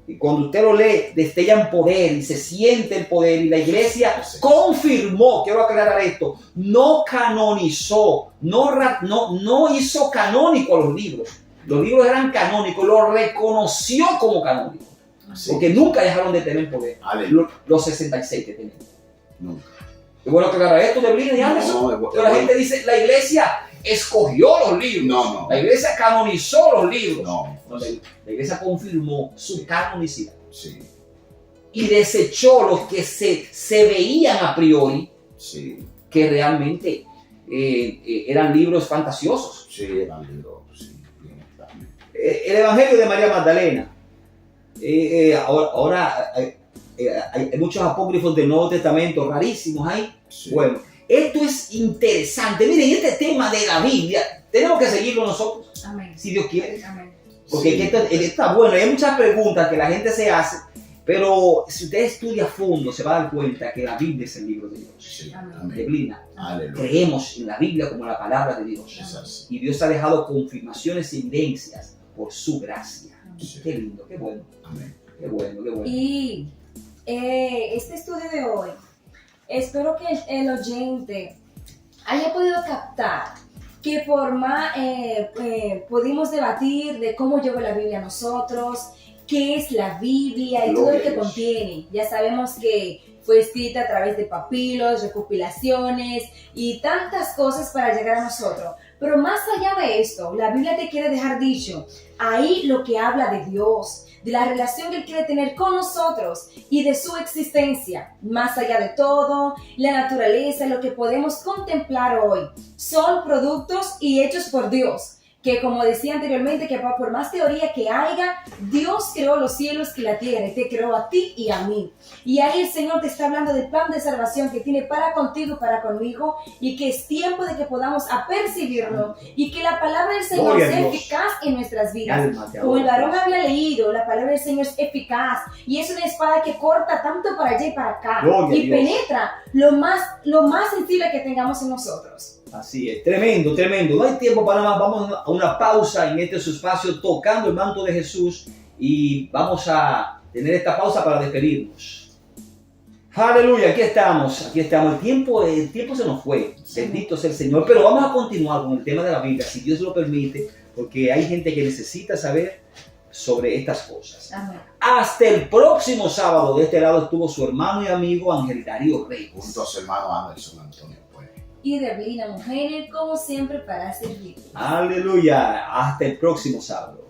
A: Y cuando usted lo lee, destellan poder y se siente el poder. Y la iglesia confirmó, quiero aclarar esto, no canonizó, no hizo canónico a los libros. Los libros eran canónicos, los reconoció como canónicos.
B: Sí.
A: Porque nunca dejaron de tener poder.
B: Aleluya.
A: Los 66 que tenían.
B: Nunca.
A: Es bueno aclarar esto de Blin y Anderson.
B: No, es
A: Pero la gente dice, la iglesia escogió los libros.
B: No.
A: La iglesia canonizó los libros.
B: No.
A: La iglesia confirmó su canonicidad.
B: Sí.
A: Y desechó los que se veían a priori
B: Sí.
A: que realmente eran libros fantasiosos.
B: Sí, eran libros. Sí. Bien, también.
A: El Evangelio de María Magdalena. Ahora hay muchos apócrifos del Nuevo Testamento rarísimos ahí.
B: Sí.
A: Bueno, esto es interesante. Miren, este tema de la Biblia, tenemos que seguirlo nosotros,
C: Amén.
A: si Dios quiere.
C: Amén.
A: Porque
B: Sí.
A: esto está bueno. Hay muchas preguntas que la gente se hace, pero si usted estudia a fondo, se va a dar cuenta que la Biblia es el libro de Dios.
B: Sí.
C: Amén.
A: De
B: Amén.
A: Blina.
B: Aleluya.
A: Creemos en la Biblia como la palabra de Dios.
B: Es así.
A: Y Dios ha dejado confirmaciones y evidencias por su gracia.
B: Sí.
A: Qué lindo, qué bueno,
B: Amén.
A: qué bueno, qué bueno.
C: Y este estudio de hoy, espero que el oyente haya podido captar que por más pudimos debatir de cómo llegó la Biblia a nosotros, qué es la Biblia y todo lo que
B: Gloria a Dios.
C: contiene. Ya sabemos que fue escrita a través de papiros, recopilaciones y tantas cosas para llegar a nosotros. Pero más allá de esto, la Biblia te quiere dejar dicho, ahí lo que habla de Dios, de la relación que Él quiere tener con nosotros y de su existencia. Más allá de todo, la naturaleza, lo que podemos contemplar hoy, son productos y hechos por Dios. Que como decía anteriormente, que por más teoría que haya, Dios creó los cielos y la tierra, y te creó a ti y a mí. Y ahí el Señor te está hablando del plan de salvación que tiene para contigo y para conmigo, y que es tiempo de que podamos apercibirlo, y que la palabra del Señor
A: Gloria a
C: sea
A: Dios.
C: eficaz en nuestras vidas.
A: Cálmate
C: Como el
A: ahora.
C: varón había leído, la palabra del Señor es eficaz, y es una espada que corta tanto para allá y para acá,
A: Gloria a
C: y
A: Dios.
C: penetra lo más sensible que tengamos en nosotros.
A: Así es, tremendo, tremendo. No hay tiempo para más. Vamos a una pausa en este su espacio tocando el manto de Jesús y vamos a tener esta pausa para despedirnos. Aleluya, aquí estamos. El tiempo se nos fue. Bendito sea el Señor. Pero vamos a continuar con el tema de la Biblia, si Dios lo permite, porque hay gente que necesita saber sobre estas cosas.
C: Amén.
A: Hasta el próximo sábado. De este lado estuvo su hermano y amigo Ángel Darío Reyes.
B: Junto a su hermano Anderson Antonio Puente.
C: Y de Blina Mujeres, como siempre, para servir.
A: Aleluya. Hasta el próximo sábado.